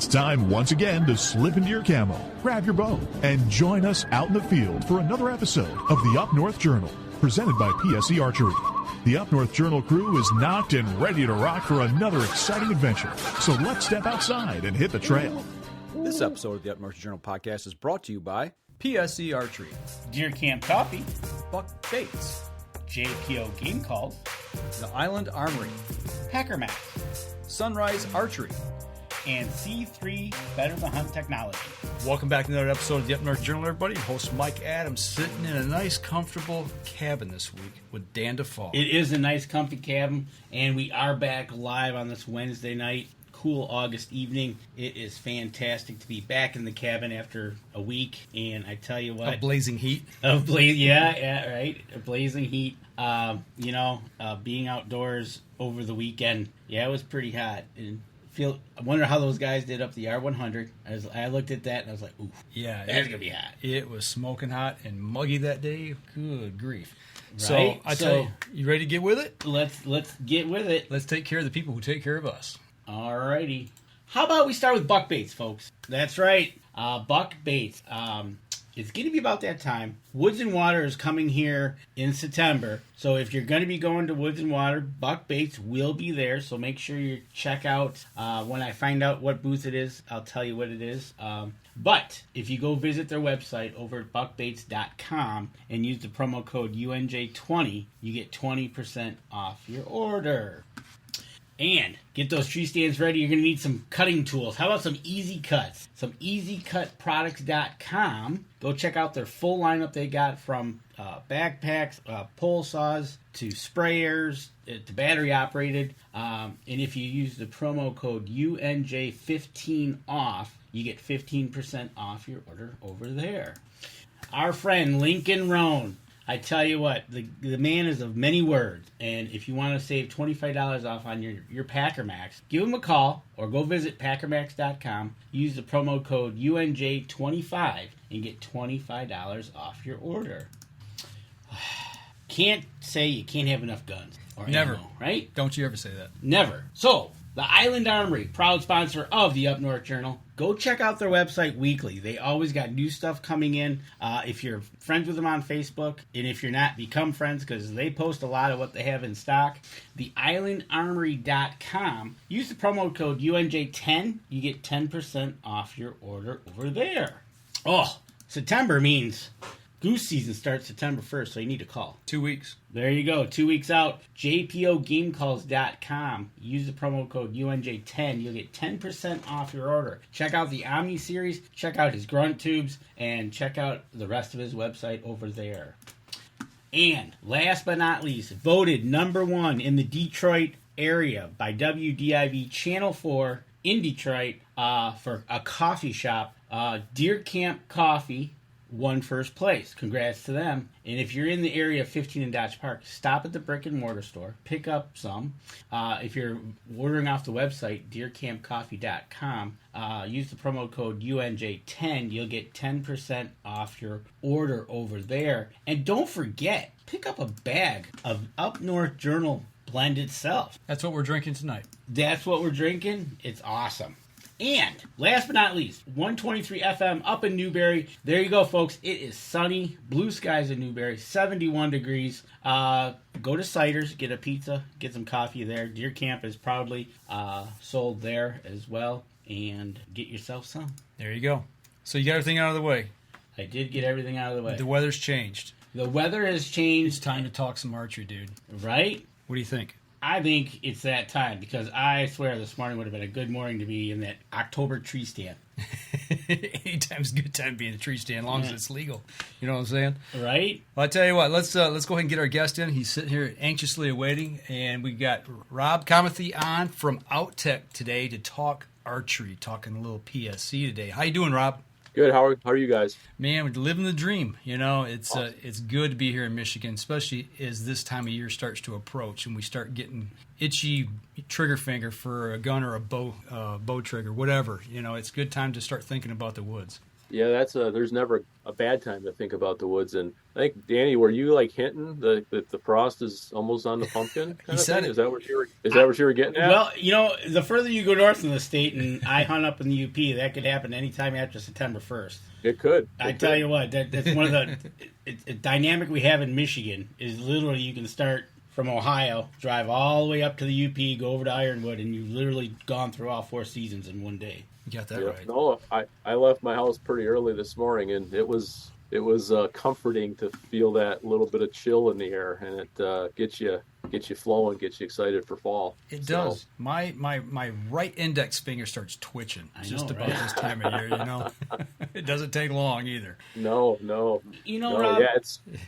time once again to slip into your camo, grab your bow, and join us out in the field for another episode of the Up North Journal, presented by PSE Archery. The Up North Journal crew is knocked and ready to rock for another exciting adventure. So let's step outside and hit the trail. This episode of the Up North Journal podcast is brought to you by PSE Archery, Deer Camp Coffee, Buck Baits, JPO Game Calls, The Island Armory, Hacker Max, Sunrise Archery, and C3 Better the Hunt Technology. Welcome back to another episode of the Up North Journal, everybody. Host Mike Adams sitting in a nice, comfortable cabin this week with Dan DeFall. It is a nice, comfy cabin, and we are back live on this Wednesday night. Cool August evening. It is fantastic to be back in the cabin after a week, and I tell you what, A blazing heat. Yeah, right. A blazing heat. Being outdoors over the weekend, it was pretty hot. And I wonder how those guys did up the R100. I looked at that and I was like, ooh, yeah, that's gonna be hot. It was smoking hot and muggy that day. Good grief! Right? So I tell you ready to get with it? Let's get with it. Let's take care of the people who take care of us. Alrighty. How about we start with buck baits, folks? That's right. Buck baits. It's going to be about that time. Woods and Water is coming here in September. So if you're going to be going to Woods and Water, Buck Baits will be there. So make sure you check out. When I find out what booth it is, I'll tell you what it is. But if you go visit their website over at buckbaits.com and use the promo code UNJ20, you get 20% off your order. And get those tree stands ready. You're going to need some cutting tools. How about some Easy Cuts? Some EasyCutProducts.com. Go check out their full lineup they got, from backpacks, pole saws, to sprayers, to battery operated. And if you use the promo code UNJ15 off, you get 15% off your order over there. Our friend Lincoln Roan. I tell you what, the man is of many words, and if you want to save $25 off on your Packer Max, give him a call or go visit PackerMax.com, use the promo code UNJ25, and get $25 off your order. Can't say you can't have enough guns. Or Never. ammo, right? Don't you ever say that. Never. So, the Island Armory, proud sponsor of the Up North Journal. Go check out their website weekly. They always got new stuff coming in. If you're friends with them on Facebook, and if you're not, become friends, because they post a lot of what they have in stock. TheIslandArmory.com. Use the promo code UNJ10. You get 10% off your order over there. Oh, September means goose season starts September 1st, so you need to call. 2 weeks. There you go. 2 weeks out. JPOGameCalls.com. Use the promo code UNJ10. You'll get 10% off your order. Check out the Omni series. Check out his grunt tubes. And check out the rest of his website over there. And last but not least, voted number one in the Detroit area by WDIV Channel 4 in Detroit for a coffee shop. Deer Camp Coffee won first place. Congrats to them. And if you're in the area of 15 and Dodge Park, stop at the brick and mortar store, pick up some. If you're ordering off the website, deercampcoffee.com, use the promo code UNJ10. You'll get 10% off your order over there. And don't forget, pick up a bag of Up North Journal blend itself. That's what we're drinking tonight. That's what we're drinking. It's awesome. And last but not least, 123 FM up in Newberry. There you go, folks. It is sunny, blue skies in Newberry, 71 degrees. Go to Cider's, get a pizza, get some coffee there. Deer Camp is proudly sold there as well. And get yourself some. There you go. So you got everything out of the way. I did get everything out of the way. The weather's changed. The weather has changed. It's time to talk some archery, dude. Right? What do you think? I think it's that time, because I swear this morning would have been a good morning to be in that October tree stand. Anytime's a good time to be in a tree stand, as long as it's legal. You know what I'm saying? Right? Well, I tell you what, let's go ahead and get our guest in. He's sitting here anxiously awaiting, and we got Rob Komyathy on from Outtech today to talk archery, talking a little PSE today. How you doing, Rob? Good. How are you guys? Man, we're living the dream. You know, it's good to be here in Michigan, especially as this time of year starts to approach and we start getting itchy trigger finger for a gun or a bow trigger, whatever. You know, it's a good time to start thinking about the woods. Yeah, there's never a bad time to think about the woods. And I think, Danny, were you like hinting that the frost is almost on the pumpkin kind of said thing? it. Is that what you were getting at? Well, the further you go north in the state, and I hunt up in the UP, that could happen anytime after September 1st. It could. I tell you what, that's one of the dynamic we have in Michigan is literally you can start from Ohio, drive all the way up to the UP, go over to Ironwood, and you've literally gone through all 4 seasons in one day. You got that Yeah. right. No, I left my house pretty early this morning, and it was comforting to feel that little bit of chill in the air, and it gets you flowing, gets you excited for fall. It does. My right index finger starts twitching know, about right? this time of year. It doesn't take long either. No. Rob, Yeah,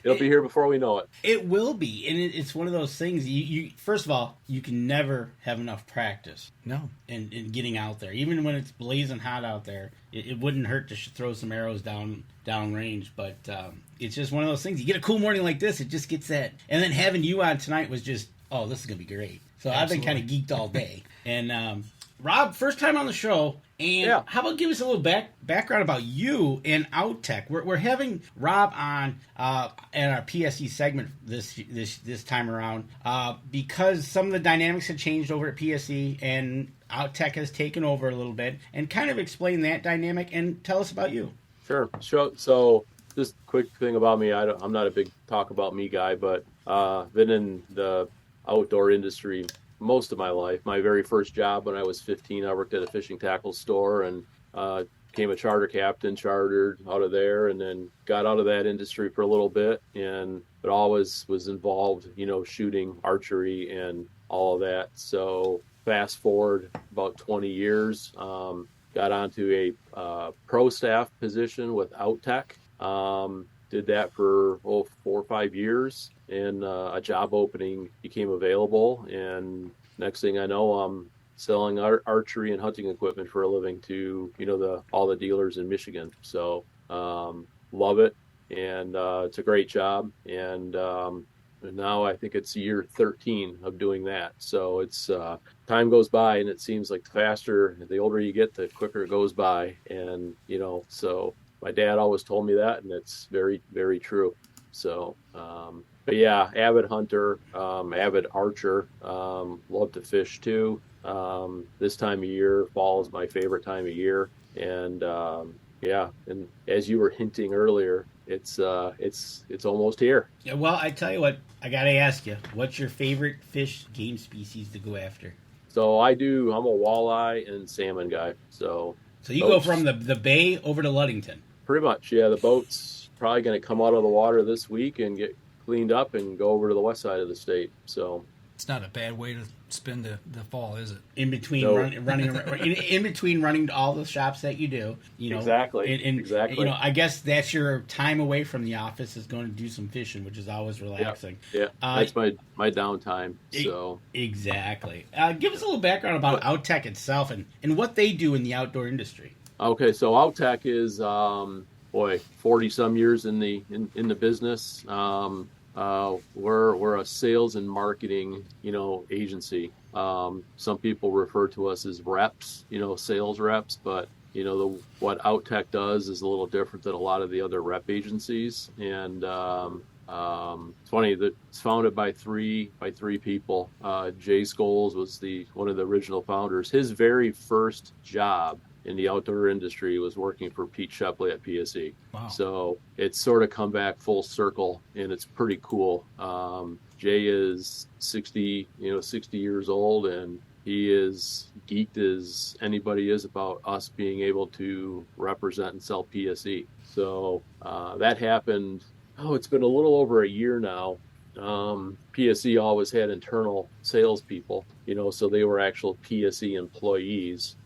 it'll be here before we know it. It will be, and it's one of those things. You first of all, you can never have enough practice. No. In getting out there, even when it's blazing hot out there, it wouldn't hurt to throw some arrows down range. But it's just one of those things. You get a cool morning like this, it just gets that. And then having you on tonight was just, oh, this is gonna be great. So Absolutely. I've been kind of geeked all day. And Rob, first time on the show. And how about give us a little background about you and Outtech? We're having Rob on in our PSE segment this time around because some of the dynamics have changed over at PSE and Outtech has taken over a little bit, and kind of explain that dynamic and tell us about you. Sure. So just a quick thing about me. I'm not a big talk about me guy, but been in the outdoor industry most of my life. My very first job when I was 15, I worked at a fishing tackle store and became a charter captain, chartered out of there, and then got out of that industry for a little bit, but always was involved, shooting, archery, and all of that. So fast forward about 20 years, got onto a pro staff position with Outtech. Did that for 4 or 5 years, and a job opening became available, and next thing I know, I'm selling archery and hunting equipment for a living to all the dealers in Michigan. So love it, and it's a great job, and now I think it's year 13 of doing that. So it's time goes by, and it seems like the older you get, the quicker it goes by, and so. My dad always told me that, and it's very, very true. So, but yeah, avid hunter, avid archer, love to fish too. This time of year, fall is my favorite time of year. And and as you were hinting earlier, it's almost here. Yeah, well, I tell you what, I got to ask you, what's your favorite fish game species to go after? So I'm a walleye and salmon guy. So you go from the bay over to Ludington. Pretty much, yeah. The boat's probably going to come out of the water this week and get cleaned up and go over to the west side of the state. So it's not a bad way to spend the fall, is it? In between in between running to all the shops that you do, Exactly. Exactly. I guess that's your time away from the office is going to do some fishing, which is always relaxing. Yeah. That's my downtime. So exactly. Give us a little background about Outtech itself and what they do in the outdoor industry. Okay, so Outtech is 40 some years in the business. We're a sales and marketing agency. Some people refer to us as reps, sales reps, but what Outtech does is a little different than a lot of the other rep agencies. And it's funny that it's founded by three people. Jay Scholes was one of the original founders. His very first job in the outdoor industry was working for Pete Shepley at PSE. Wow. So it's sort of come back full circle, and it's pretty cool. Jay is 60 years old, and he is geeked as anybody is about us being able to represent and sell PSE. So that happened, it's been a little over a year now. PSE always had internal salespeople, so they were actual PSE employees.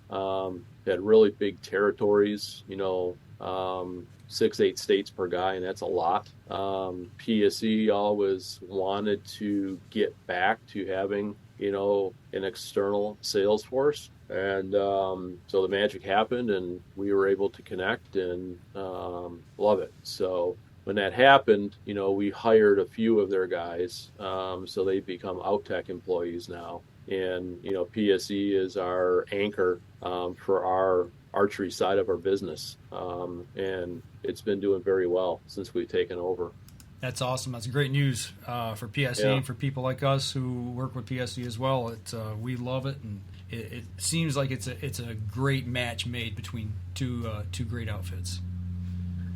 Had really big territories, 6-8 states per guy, and that's a lot. PSE always wanted to get back to having, an external sales force. And so the magic happened, and we were able to connect and love it. So when that happened, we hired a few of their guys, so they've become Outtech employees now. And PSE is our anchor for our archery side of our business, and it's been doing very well since we've taken over. That's awesome. That's great news for PSE and for people like us who work with PSE as well. We love it, and it seems like it's a great match made between two great outfits.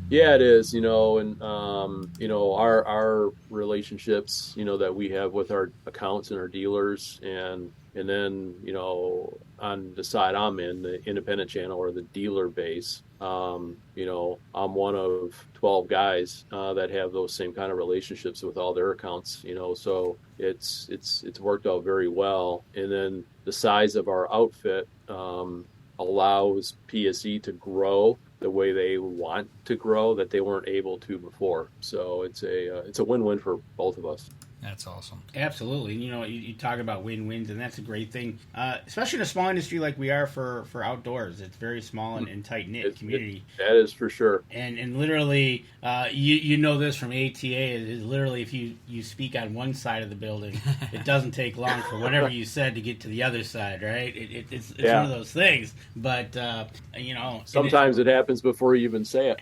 Yeah, it is. And our relationships, that we have with our accounts and our dealers, and then on the side I'm in, the independent channel or the dealer base. I'm one of 12 guys that have those same kind of relationships with all their accounts, so it's worked out very well. And then the size of our outfit allows PSE to grow the way they want to grow that they weren't able to before. So it's a win-win for both of us. That's awesome. Absolutely. You talk about win-wins, and that's a great thing, especially in a small industry like we are for outdoors. It's very small and tight-knit community. That is for sure. And literally, you know this from ATA, is literally if you speak on one side of the building, it doesn't take long for whatever you said to get to the other side, right? It's one of those things. But, sometimes it happens before you even say it.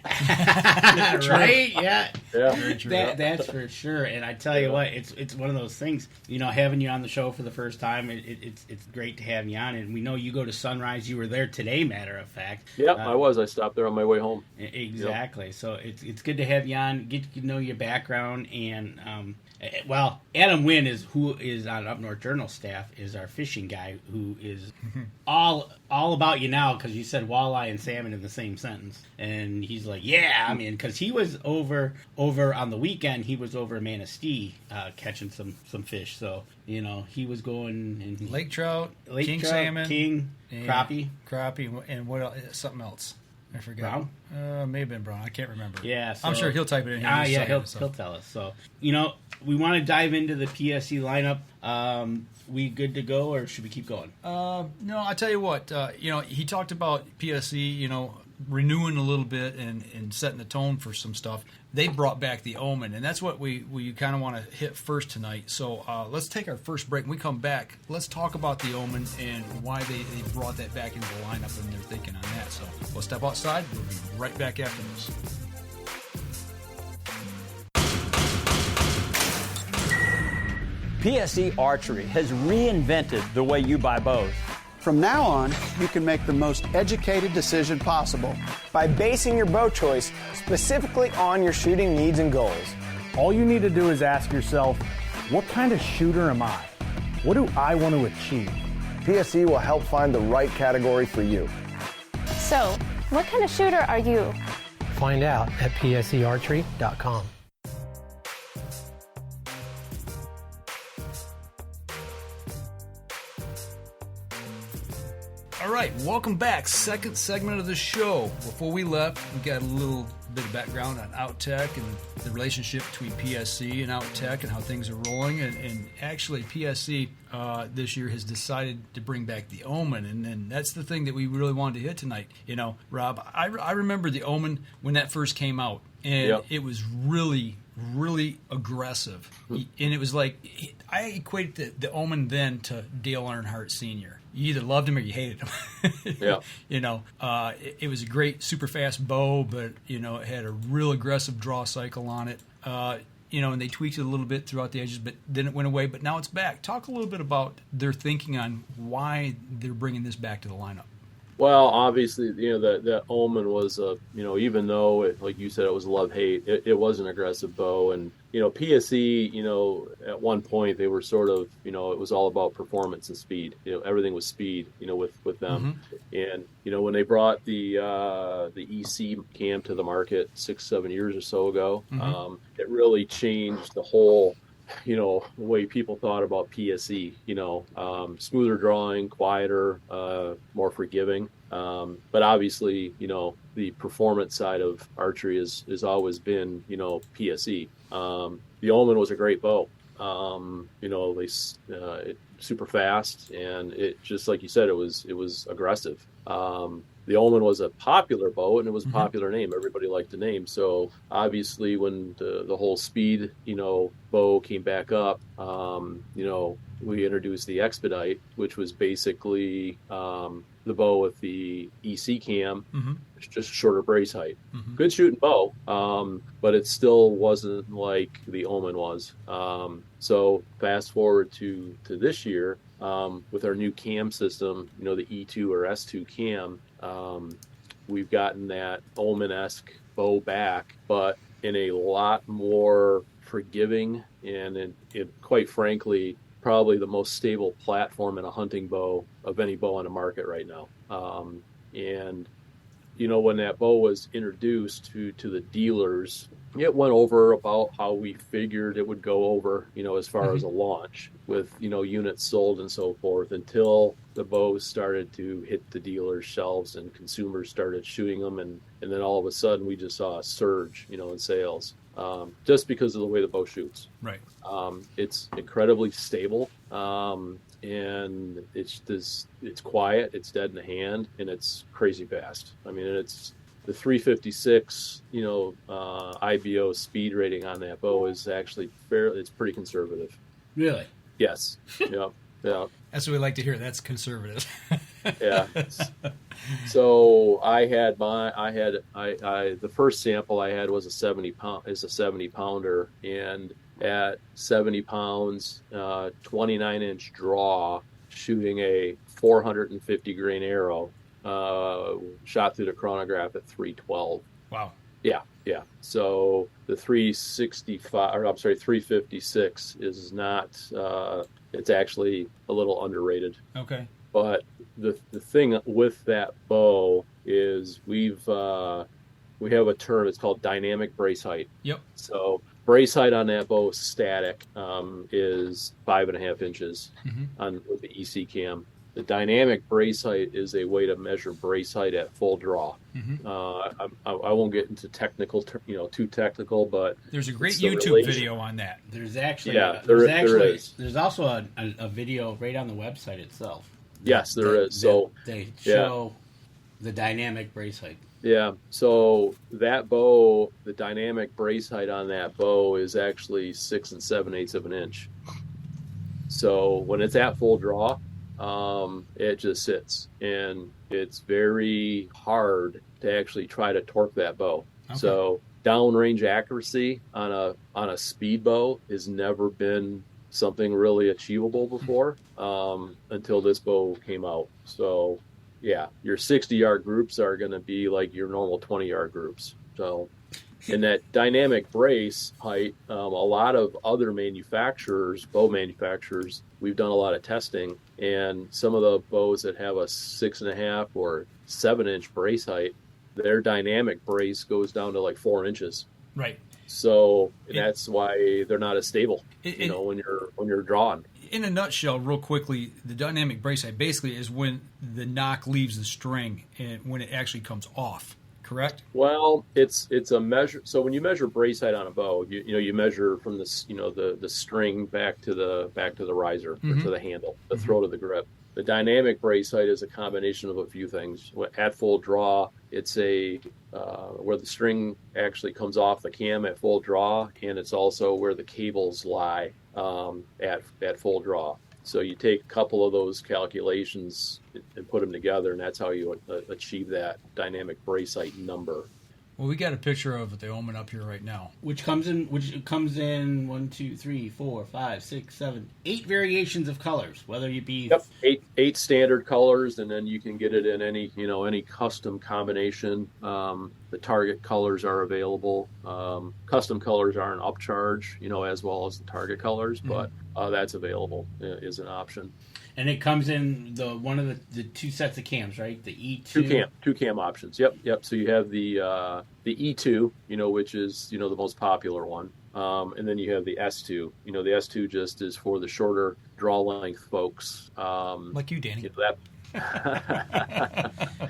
Right? Yeah. Very true. That's for sure. And I tell you what, it's one of those things, having you on the show for the first time, it's great to have you on. And we know you go to Sunrise. You were there today, matter of fact. Yep, I was. I stopped there on my way home. Exactly. Yep. So it's good to have you on, get to know your background. And Adam Wynn who is on Up North Journal staff, is our fishing guy, who is all about you now, because you said walleye and salmon in the same sentence. And he's like, because he was over on the weekend, he was over in Manistee catching some fish. So, he was going and lake trout, king salmon, crappie, and what else? Something else. I forgot. Brown? May have been brown. I can't remember. Yeah, so, I'm sure he'll type it in here. He'll tell us. So, we want to dive into the PSE lineup. We good to go, or should we keep going? No, I tell you what. He talked about PSE. Renewing a little bit and setting the tone for some stuff. They brought back the Omen, and that's what we kind of want to hit first tonight. So let's take our first break. When we come back, let's talk about the Omen and why they brought that back into the lineup and their thinking on that. So we'll step outside. We'll be right back after this. PSE Archery has reinvented the way you buy bows. From now on, you can make the most educated decision possible by basing your bow choice specifically on your shooting needs and goals. All you need to do is ask yourself, what kind of shooter am I? What do I want to achieve? PSE will help find the right category for you. So, what kind of shooter are you? Find out at PSEArchery.com. All right, welcome back. Second segment of the show. Before we left, we got a little bit of background on Outtech and the relationship between PSE and Outtech and how things are rolling. And actually, PSE this year has decided to bring back the Omen, and that's the thing that we really wanted to hit tonight. Rob, I remember the Omen when that first came out, and it was really aggressive. And it was like, I equated the Omen then to Dale Earnhardt Sr. You either loved him or you hated him. It was a great, super fast bow, but it had a real aggressive draw cycle on it. And they tweaked it a little bit throughout the edges, but then it went away. But now it's back. Talk a little bit about their thinking on why they're bringing this back to the lineup. Well, obviously, the Omen was even though like you said, it was love-hate, it was an aggressive bow. And, PSE, at one point they were sort of, it was all about performance and speed. Everything was speed, with them. Mm-hmm. And, when they brought the EC cam to the market 6-7 years or so ago, it really changed the whole, the way people thought about PSE, smoother drawing, quieter, more forgiving. But obviously, the performance side of archery has always been, PSE. The Omen was a great bow. Super fast, and it just like you said, it was aggressive. The Omen was a popular bow, and it was a popular name. Everybody liked the name. So obviously, when the whole speed, bow came back up, we introduced the Expedite, which was basically the bow with the EC cam, it's just shorter brace height. Good shooting bow, but it still wasn't like the Omen was. So fast forward to this year, with our new cam system, the E2 or S2 cam, we've gotten that Omen-esque bow back, but in a lot more forgiving and quite frankly, probably the most stable platform in a hunting bow of any bow on the market right now. And when that bow was introduced to the dealers, it went over about how we figured it would go over, as far as a launch with, units sold and so forth, until the bows started to hit the dealers' shelves and consumers started shooting them. And then all of a sudden we just saw a surge, in sales, just because of the way the bow shoots. Right. It's incredibly stable. And it's quiet, it's dead in the hand, and it's crazy fast. I mean, it's the 356, IBO speed rating on that bow is actually it's pretty conservative. Really? Yes. Yeah. That's what we like to hear. That's conservative. Yeah. So the first sample I had was a 70 pounder, and at 70 pounds, 29-inch draw, shooting a 450 grain arrow, shot through the chronograph at 312. Wow. Yeah. So the 356 is not. It's actually a little underrated. Okay. But the thing with that bow is we have a term. It's called dynamic brace height. Yep. So brace height on that bow static is 5.5 inches with the EC cam. The dynamic brace height is a way to measure brace height at full draw. I won't get into technical, too technical, but there's a great YouTube video on that. There's actually, there is. There's also a video right on the website itself. Yes, there is. So they show the dynamic brace height. Yeah, so that bow, the dynamic brace height on that bow is actually 6 7/8 of an inch. So when it's at full draw, it just sits, and it's very hard to actually try to torque that bow. Okay. So downrange accuracy on a speed bow has never been something really achievable before, until this bow came out. So yeah, your 60-yard groups are going to be like your normal 20-yard groups. So, and that dynamic brace height, a lot of other bow manufacturers, we've done a lot of testing, and some of the bows that have a 6.5 or 7-inch brace height, their dynamic brace goes down to like 4 inches. Right. So that's why they're not as stable, when you're drawing. In a nutshell, real quickly, the dynamic brace height basically is when the knock leaves the string and when it actually comes off. Correct? Well, it's a measure. So when you measure brace height on a bow, you measure from the string back to the riser or to the handle, the throat of the grip. The dynamic brace height is a combination of a few things. At full draw, it's where the string actually comes off the cam at full draw, and it's also where the cables lie at full draw. So you take a couple of those calculations and put them together, and that's how you achieve that dynamic brace height number. Well, we got a picture of the Omen up here right now, which comes in 1, 2, 3, 4, 5, 6, 7, 8 variations of colors. Whether you be eight standard colors, and then you can get it in any custom combination. The target colors are available. Custom colors are an upcharge, as well as the target colors, but that's available is an option. And it comes in one of the two sets of cams, right? The E2. Two cam options. Yep. So you have the E2, which is the most popular one, and then you have the S2. The S2 just is for the shorter draw length folks. Like you, Danny.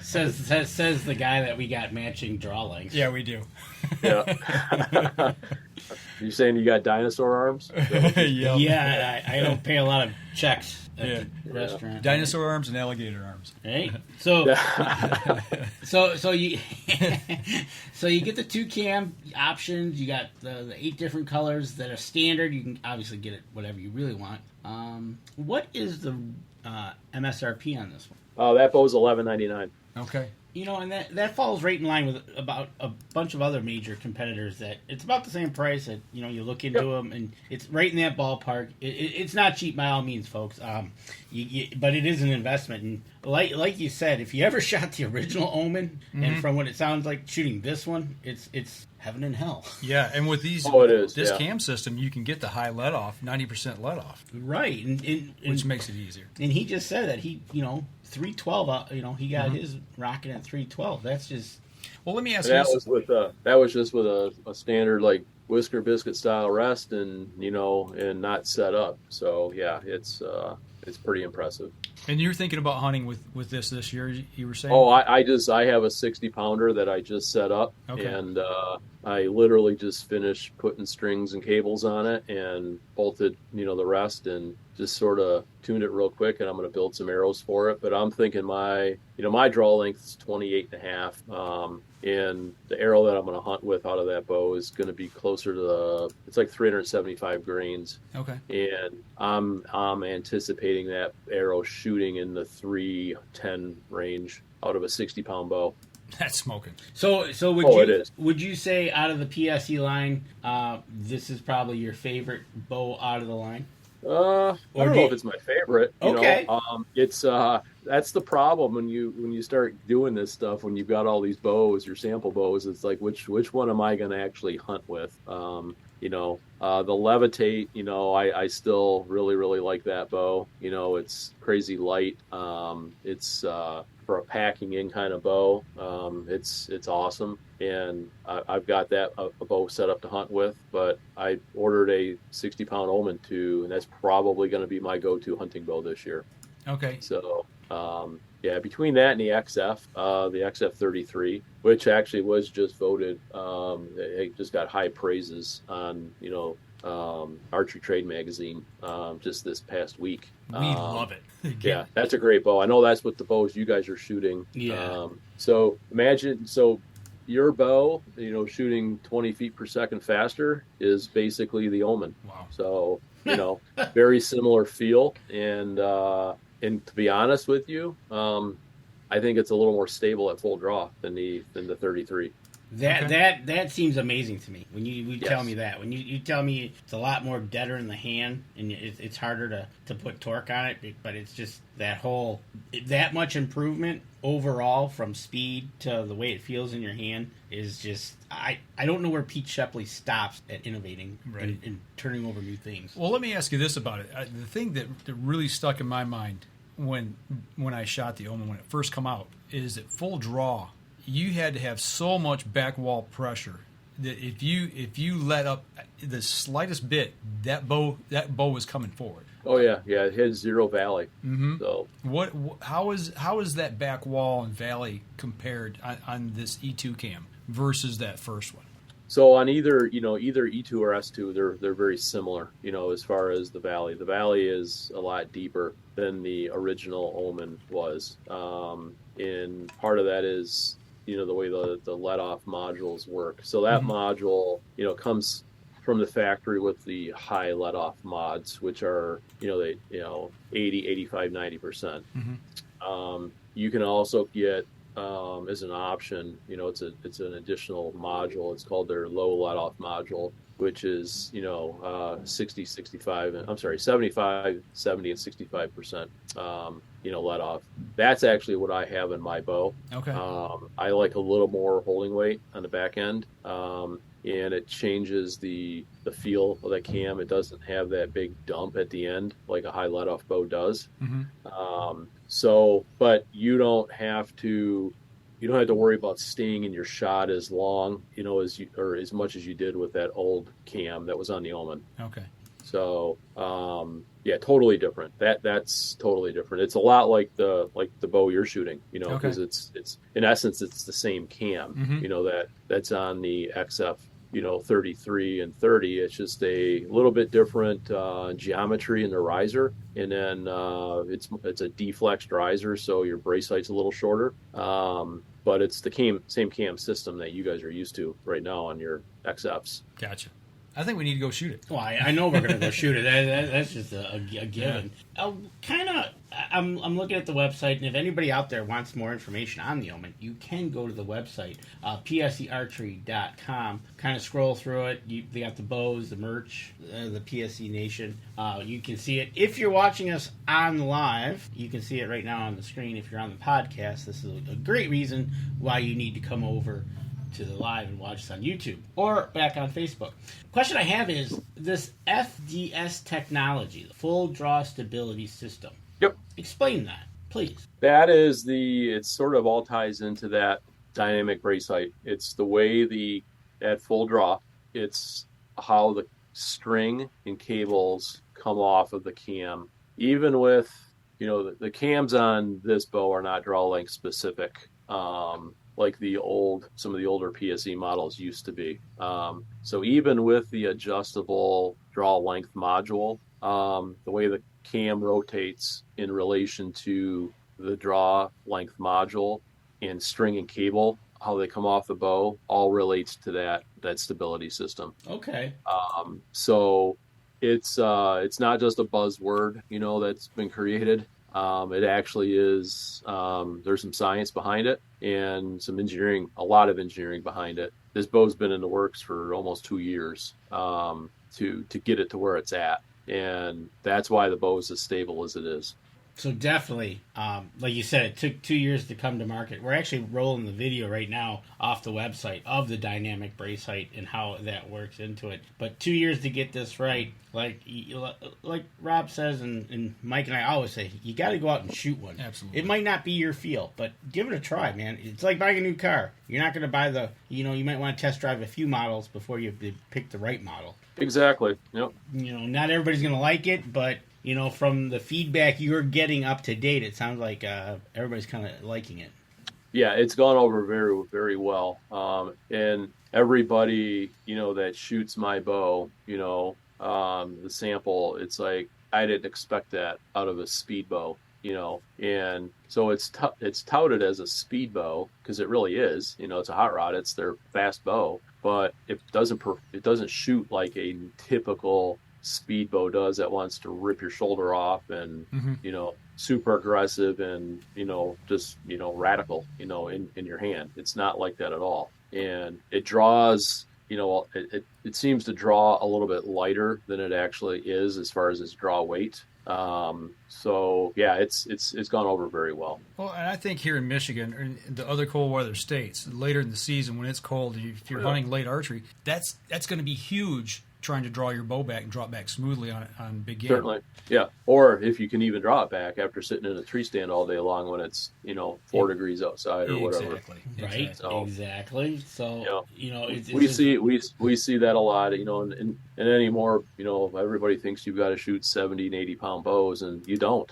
Says the guy that we got matching draw lengths. Yeah, we do. Yeah. You saying you got dinosaur arms? Yeah, I don't pay a lot of checks. at the restaurant. Dinosaur arms and alligator arms. Right? So, so you so you get the 2 cam options. You got the 8 different colors that are standard. You can obviously get it whatever you really want. What is the MSRP on this one? Oh, that bow's $11.99. Okay. You know, and that falls right in line with about a bunch of other major competitors. That it's about the same price. That you look into them, and it's right in that ballpark. It's not cheap by all means, folks. But it is an investment, and like you said, if you ever shot the original Omen, and from what it sounds like, shooting this one, it's heaven and hell. Yeah, and with these, this cam system, you can get the high let off, 90% let off, right? And which makes it easier. And he just said that he 312. He got his rocking at 312. That's just. Well, let me ask you. That was just with a standard like whisker biscuit style rest, and and not set up. So yeah, it's pretty impressive. And you're thinking about hunting with this year? You were saying? Oh, I have a 60 pounder that I just set up, and I literally just finished putting strings and cables on it and bolted the rest and just sort of tuned it real quick, and I'm going to build some arrows for it. But I'm thinking my draw length is 28.5, and the arrow that I'm going to hunt with out of that bow is going to be closer to it's like 375 grains. Okay. And I'm anticipating that arrow shooting in the 310 range out of a 60-pound bow. That's smoking. So would you say out of the PSE line, this is probably your favorite bow out of the line? I don't know if it's my favorite. Okay. It's that's the problem when you start doing this stuff. When you've got all these bows, your sample bows, it's like which one am I going to actually hunt with? The Levitate. I still really like that bow. It's crazy light. It's for a packing in kind of bow. It's awesome. And I've got that a bow set up to hunt with, but I ordered a 60-pound Omen 2, and that's probably going to be my go-to hunting bow this year. Okay. So, between that and the XF, the XF 33, which actually was just voted, it just got high praises on, Archery Trade Magazine just this past week. We love it. Yeah, that's a great bow. I know that's what the bows you guys are shooting. Yeah. So imagine, your bow, shooting 20 feet per second faster is basically the Omen. Wow. So, very similar feel. And to be honest with you, I think it's a little more stable at full draw than the 33. That seems amazing to me when you tell me that. When you tell me it's a lot more deader in the hand and it's harder to put torque on it, but it's just that much improvement overall from speed to the way it feels in your hand is just I don't know where Pete Shepley stops at innovating and turning over new things. Well, let me ask you this about it. The thing that really stuck in my mind when I shot the Omen when it first come out is that full draw, you had to have so much back wall pressure that if you let up the slightest bit, that bow was coming forward. Oh yeah, it hit zero valley. Mm-hmm. So how is that back wall and valley compared on this E2 cam versus that first one? So on either E2 or S2, they're very similar. As far as the valley. The valley is a lot deeper than the original Omen was, and part of that is the way the let-off modules work. So that module, comes from the factory with the high let-off mods, which are, 80, 85, 90%. You can also get, as an option, it's an additional module. It's called their low let-off module, which is, 75, 70, and 65%, let off. That's actually what I have in my bow. Okay. I like a little more holding weight on the back end, and it changes the feel of that cam. It doesn't have that big dump at the end like a high let-off bow does. But you don't have to worry about staying in your shot as long, as much as you did with that old cam that was on the Omen. Okay. So, totally different. That's totally different. It's a lot like the bow you're shooting, because it's in essence it's the same cam, that's on the XF 33 and 30. It's just a little bit different geometry in the riser, and then it's a deflexed riser, so your brace sight's a little shorter. But it's the same cam system that you guys are used to right now on your XFs. Gotcha. I think we need to go shoot it. Well, I know we're going to go shoot it. That's just a given. Yeah. I'm looking at the website, and if anybody out there wants more information on the Omen, you can go to the website, PSEarchery.com. Kind of scroll through it. They got the bows, the merch, the PSE Nation. You can see it. If you're watching us on live, you can see it right now on the screen. If you're on the podcast, this is a great reason why you need to come over to the live and watch us on YouTube or back on Facebook. Question I have is this FDS Technology, the full draw stability system. Yep. Explain that, please. That is it sort of all ties into that dynamic brace sight. It's the way at full draw, it's how the string and cables come off of the cam. Even with, the cams on this bow are not draw length specific. Like some of the older PSE models used to be. So even with the adjustable draw length module, the way the cam rotates in relation to the draw length module and string and cable, how they come off the bow, all relates to that stability system. Okay. So it's not just a buzzword, that's been created. It actually is, there's some science behind it and a lot of engineering behind it. This bow's been in the works for almost 2 years to get it to where it's at. And that's why the bow is as stable as it is. So definitely, like you said, it took 2 years to come to market. We're actually rolling the video right now off the website of the dynamic brace height and how that works into it. But 2 years to get this right, like Rob says, and Mike and I always say, you got to go out and shoot one. Absolutely. It might not be your feel, but give it a try, man. It's like buying a new car. You're not going to buy you might want to test drive a few models before you pick the right model. Exactly. Yep. Not everybody's going to like it, but from the feedback you're getting up to date, it sounds like everybody's kind of liking it. Yeah, it's gone over very, very well. And everybody, that shoots my bow, the sample, it's like, I didn't expect that out of a speed bow, and so it's touted as a speed bow because it really is, it's a hot rod, it's their fast bow, but it doesn't shoot like a typical speed bow does that wants to rip your shoulder off and super aggressive and just radical in your hand. It's not like that at all, and it draws it seems to draw a little bit lighter than it actually is as far as its draw weight. So yeah, it's gone over very well. Well, and I think here in Michigan or in the other cold weather states, later in the season when it's cold, if you're hunting late archery, that's going to be huge. Trying to draw your bow back and draw it back smoothly on big game. Certainly, yeah. Or if you can even draw it back after sitting in a tree stand all day long when it's 4 degrees outside or whatever. Exactly. Right. So, exactly. So we see that a lot. And anymore, everybody thinks you've got to shoot 70 and 80 pound bows, and you don't.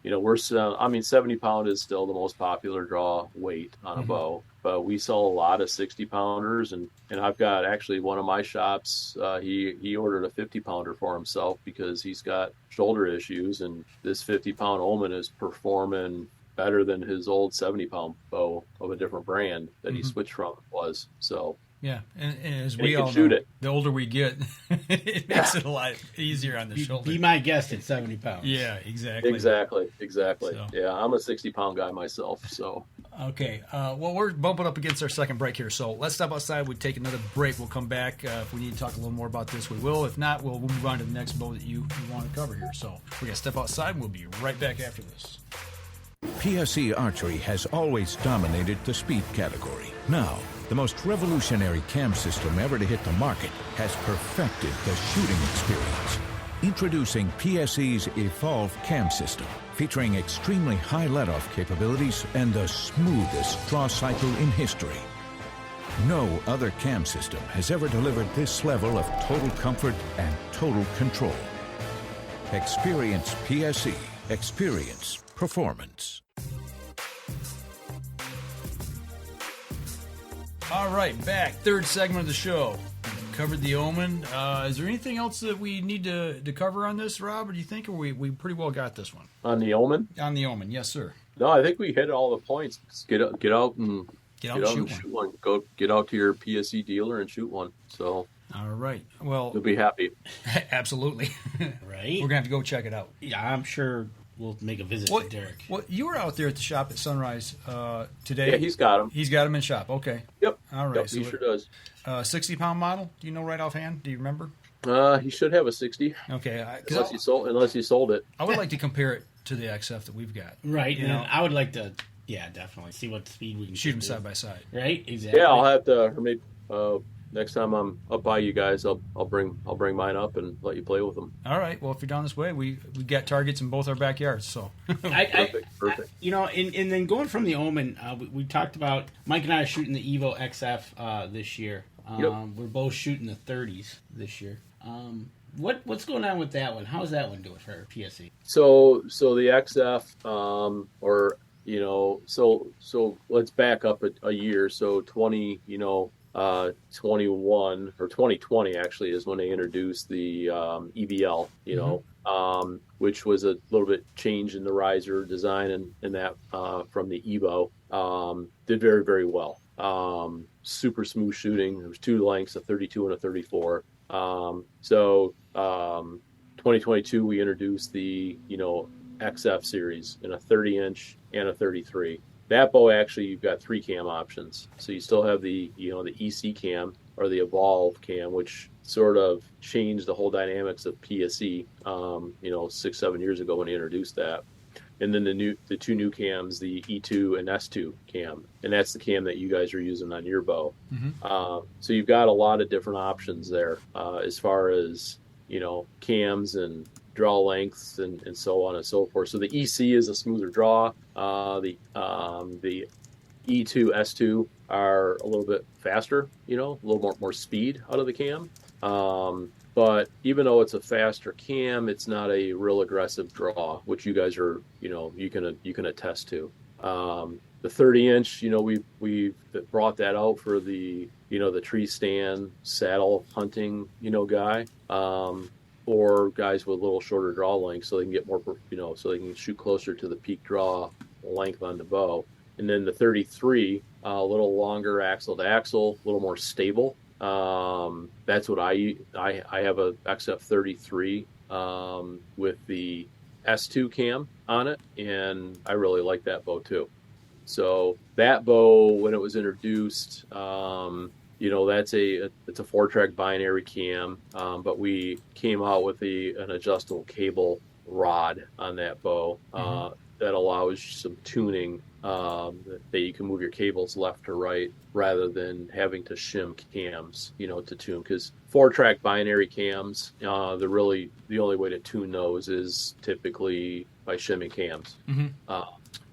We're 70 pound is still the most popular draw weight on a bow, but we sell a lot of 60 pounders, and I've got actually one of my shops, he ordered a 50 pounder for himself because he's got shoulder issues, and this 50 pound Omen is performing better than his old 70 pound bow of a different brand that he switched from was. So yeah, and as we all know, the older we get, it makes it a lot easier on the shoulder. Be my guest at 70 pounds. Yeah, exactly. Exactly. So. Yeah, I'm a 60 pound guy myself. So okay, well, we're bumping up against our second break here, so let's step outside. We'll take another break. We'll come back. If we need to talk a little more about this, we will. If not, we'll move on to the next bow that you want to cover here. So we're going to step outside, and we'll be right back after this. PSE Archery has always dominated the speed category. Now, the most revolutionary cam system ever to hit the market has perfected the shooting experience. Introducing PSE's Evolve cam system, featuring extremely high let-off capabilities and the smoothest draw cycle in history. No other cam system has ever delivered this level of total comfort and total control. Experience PSE. Experience performance. All right, back. Third segment of the show. Covered the Omen. Is there anything else that we need to cover on this, Rob, or do you think we pretty well got this one? On the Omen? On the Omen, yes, sir. No, I think we hit all the points. Just get out and shoot one. Go get out to your PSE dealer and shoot one. So. All right. Well, you'll be happy. Absolutely. Right? We're going to have to go check it out. Yeah, I'm sure we'll make a visit to Derek. Well, you were out there at the shop at Sunrise today. Yeah, he's got them. He's got them in shop. Okay. Yep. All right. Yep, so he sure does. 60-pound model? Do you know right offhand? Do you remember? He should have a 60. Okay. Unless he sold it. I would like to compare it to the XF that we've got. Right. You know, I would like to, definitely see what speed we can shoot them side by side. Right. Exactly. Yeah, I'll have to. Or maybe next time I'm up by you guys, I'll bring mine up and let you play with them. All right. Well, if you're down this way, we got targets in both our backyards. So perfect. And then going from the Omen, we talked about Mike and I are shooting the EVO XF this year. Yep. We're both shooting the 30s this year. What's going on with that one? How's that one doing for PSE? So the XF, so let's back up a year. So 21 or 2020 actually is when they introduced the EVL, which was a little bit change in the riser design and that from the Evo. Did very, very well. Super smooth shooting. There was two lengths, a 32 and a 34. 2022 we introduced the XF series in a 30-inch and a 33. That bow actually you've got 3 cam options. So you still have the the EC cam or the Evolve cam, which sort of changed the whole dynamics of PSE 6-7 years ago when they introduced that. And then the two new cams, the E2 and S2 cam, and that's the cam that you guys are using on your bow. Mm-hmm. So you've got a lot of different options there as far as cams and draw lengths and so on and so forth. So the EC is a smoother draw. The E2, S2 are a little bit faster, a little more speed out of the cam. But even though it's a faster cam, it's not a real aggressive draw, which you guys are, you can attest to. The 30-inch, we've brought that out for the, the tree stand saddle hunting, guy, or guys with a little shorter draw length, so they can get more, so they can shoot closer to the peak draw length on the bow. And then the 33, a little longer axle to axle, a little more stable. That's what I have a XF 33 with the S2 cam on it, and I really like that bow too. So that bow, when it was introduced, it's a 4-track binary cam, but we came out with an adjustable cable rod on that bow that allows some tuning, that you can move your cables left to right rather than having to shim cams, to tune. Because 4-track binary cams, the only way to tune those is typically by shimming cams. Mm-hmm.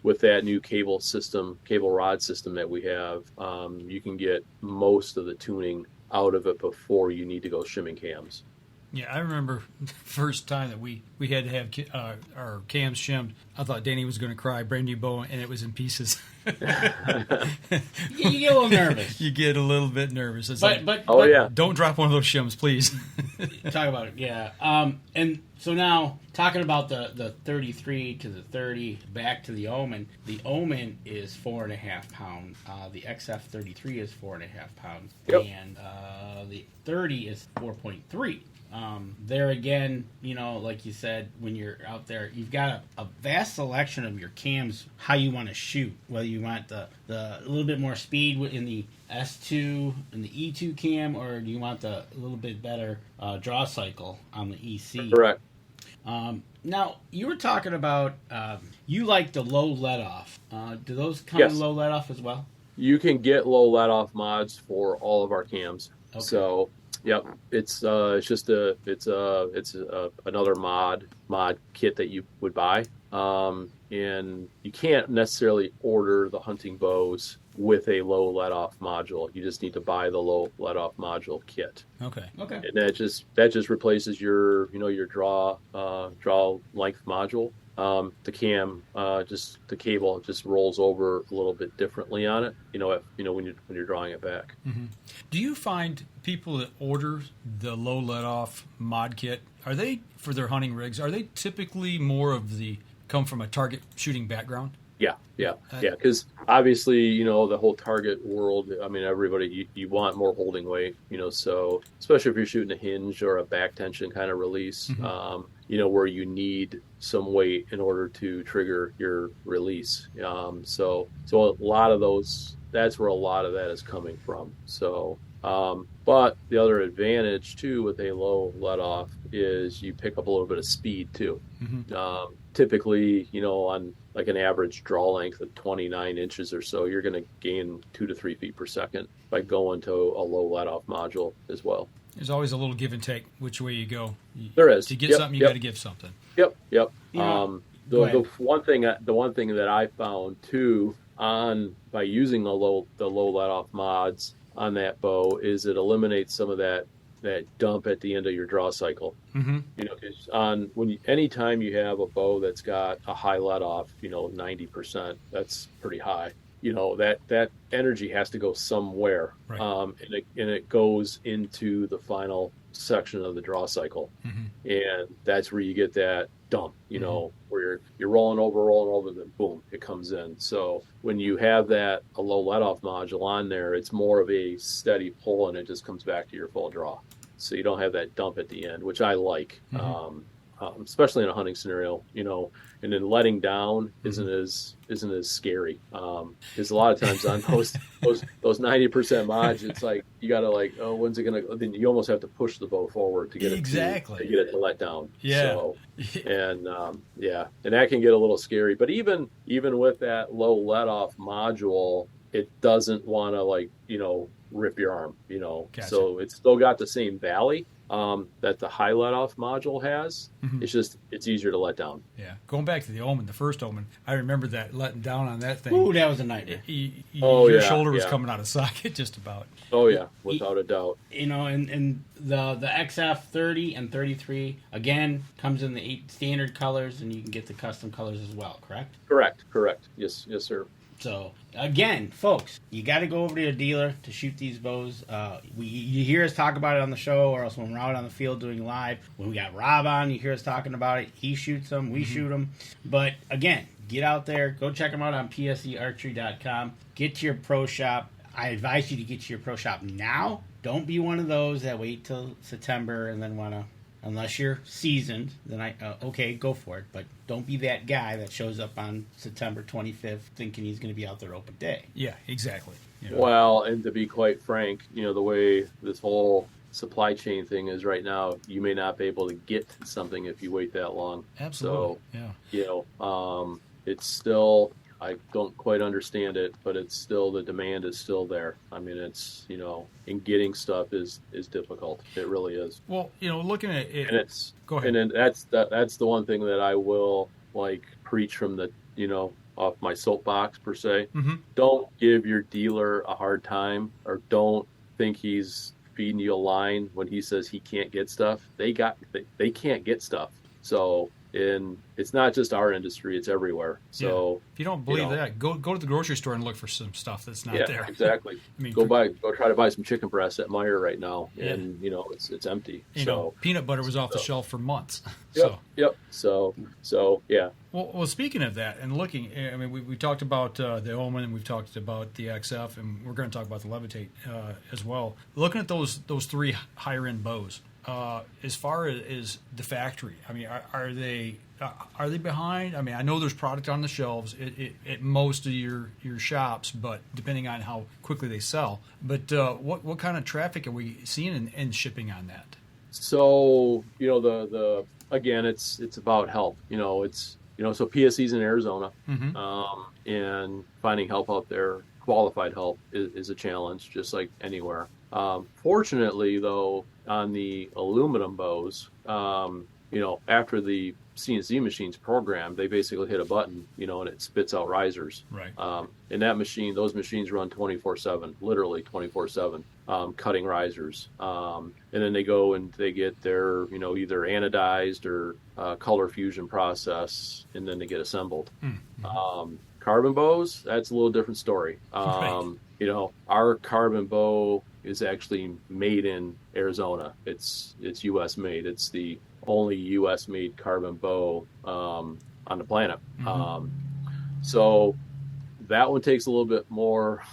With that new cable rod system that we have, you can get most of the tuning out of it before you need to go shimming cams. Yeah, I remember the first time that we had to have our cams shimmed. I thought Danny was going to cry, brand new bow, and it was in pieces. You get a little nervous. You get a little bit nervous. It's but don't drop one of those shims, please. Talk about it, yeah. And so now, talking about the 33 to the 30, back to the Omen. The Omen is 4.5 pounds. The XF 33 is 4.5 pounds. Yep. And the 30 is 4.3. There again, like you said, when you're out there, you've got a vast selection of your cams, how you want to shoot, whether you want the little bit more speed in the S2 and the E2 cam, or do you want the little bit better draw cycle on the EC? Correct. Now, you were talking about you like the low let-off. Do those come Yes. in low let-off as well? You can get low let-off mods for all of our cams. Okay. So, yep, it's another mod kit that you would buy, and you can't necessarily order the hunting bows with a low let-off module. You just need to buy the low let-off module kit. Okay. And that just replaces your your draw length module. the cam, just the cable just rolls over a little bit differently on it. When you're drawing it back. Mm-hmm. Do you find people that order the low let off mod kit, are they for their hunting rigs? Are they typically more of the come from a target shooting background? Yeah. Because obviously, the whole target world. I mean, everybody you want more holding weight. So especially if you're shooting a hinge or a back tension kind of release. Mm-hmm. Where you need some weight in order to trigger your release. So a lot of those. That's where a lot of that is coming from. So. But the other advantage too with a low let off is you pick up a little bit of speed too. Mm-hmm. Typically, on like an average draw length of 29 inches or so, you're going to gain 2 to 3 feet per second by going to a low let off module as well. There's always a little give and take which way you go. There is. To get something, you got to give something. Yep. The one thing that I found too by using the low let off mods on that bow is it eliminates some of that dump at the end of your draw cycle. Mm-hmm. Because anytime you have a bow that's got a high let off, 90%, that's pretty high. That energy has to go somewhere, right. And it goes into the final section of the draw cycle, mm-hmm. and that's where you get that dump. Mm-hmm. Where you're rolling over, then boom, it comes in. So when you have a low let off module on there, it's more of a steady pull, and it just comes back to your full draw. So you don't have that dump at the end, which I like, mm-hmm. Especially in a hunting scenario, and then letting down isn't as scary. Because a lot of times on those 90% mods, it's like you gotta when's it gonna? Then you almost have to push the bow forward to get it to let down. Yeah. So, and that can get a little scary. But even with that low let off module, it doesn't want to rip your arm. Gotcha. So it's still got the same valley that the high let off module has. Mm-hmm. It's easier to let down. Yeah. Going back to the Omen, the first Omen, I remember that letting down on that thing. Ooh, that was a nightmare. Your shoulder was coming out of socket just about. Oh yeah, without a doubt. And the XF 30 and 33 again comes in the 8 standard colors, and you can get the custom colors as well. Correct. Correct. Yes, sir. So, again, folks, you got to go over to a dealer to shoot these bows. You hear us talk about it on the show, or else when we're out on the field doing live. When we got Rob on, you hear us talking about it. He shoots them, we shoot them. But, again, get out there. Go check them out on PSEArchery.com. Get to your pro shop. I advise you to get to your pro shop now. Don't be one of those that wait till September and then want to... Unless you're seasoned, then go for it. But don't be that guy that shows up on September 25th thinking he's going to be out there open day. Yeah, exactly. Well, and to be quite frank, the way this whole supply chain thing is right now, you may not be able to get something if you wait that long. Absolutely. So, it's still... I don't quite understand it, but it's still, the demand is still there. I mean, it's, and getting stuff is difficult. It really is. Well, looking at it, and it's, go ahead. And then that's the one thing that I will preach from the, off my soapbox per se. Mm-hmm. Don't give your dealer a hard time, or don't think he's feeding you a line when he says he can't get stuff. They can't get stuff. So, and it's not just our industry; it's everywhere. So if you don't believe that, go to the grocery store and look for some stuff that's not there. Exactly. I mean, go try to buy some chicken breast at Meijer right now, and it's empty. Peanut butter was off the shelf for months. Yep. So yeah. Well, speaking of that, and looking, I mean, we talked about the Omen, and we've talked about the XF, and we're going to talk about the Levitate as well. Looking at those 3 higher end bows. As far as the factory, I mean, are they behind? I mean, I know there's product on the shelves at most of your shops, but depending on how quickly they sell. But what kind of traffic are we seeing in shipping on that? So the again, it's about help. So PSE's in Arizona, mm-hmm. And finding help out there, qualified help, is a challenge, just like anywhere. Fortunately, though, on the aluminum bows, after the CNC machine's programmed, they basically hit a button, and it spits out risers. Right. And those machines run 24/7, literally 24/7, cutting risers. And then they go and they get their, either anodized or color fusion process, and then they get assembled. Mm-hmm. Carbon bows, that's a little different story. Right. Our carbon bow is actually made in Arizona. It's U.S. made. It's the only U.S. made carbon bow on the planet. Mm-hmm. So that one takes a little bit more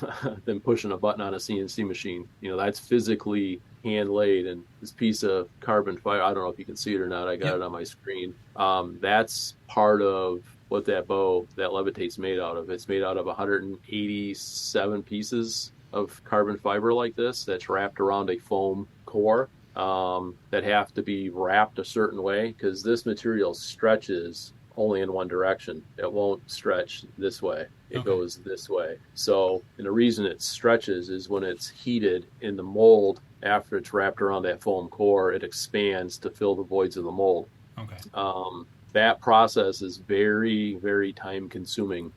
than pushing a button on a CNC machine. That's physically hand laid, and this piece of carbon fiber, I don't know if you can see it or not. I got it on my screen. That's part of what that levitate's made out of. It's made out of 187 pieces of carbon fiber like this that's wrapped around a foam core that have to be wrapped a certain way, because this material stretches only in one direction. It won't stretch this way. It goes this way. So, and the reason it stretches is when it's heated in the mold, after it's wrapped around that foam core, it expands to fill the voids of the mold. Okay. That process is very, very time consuming.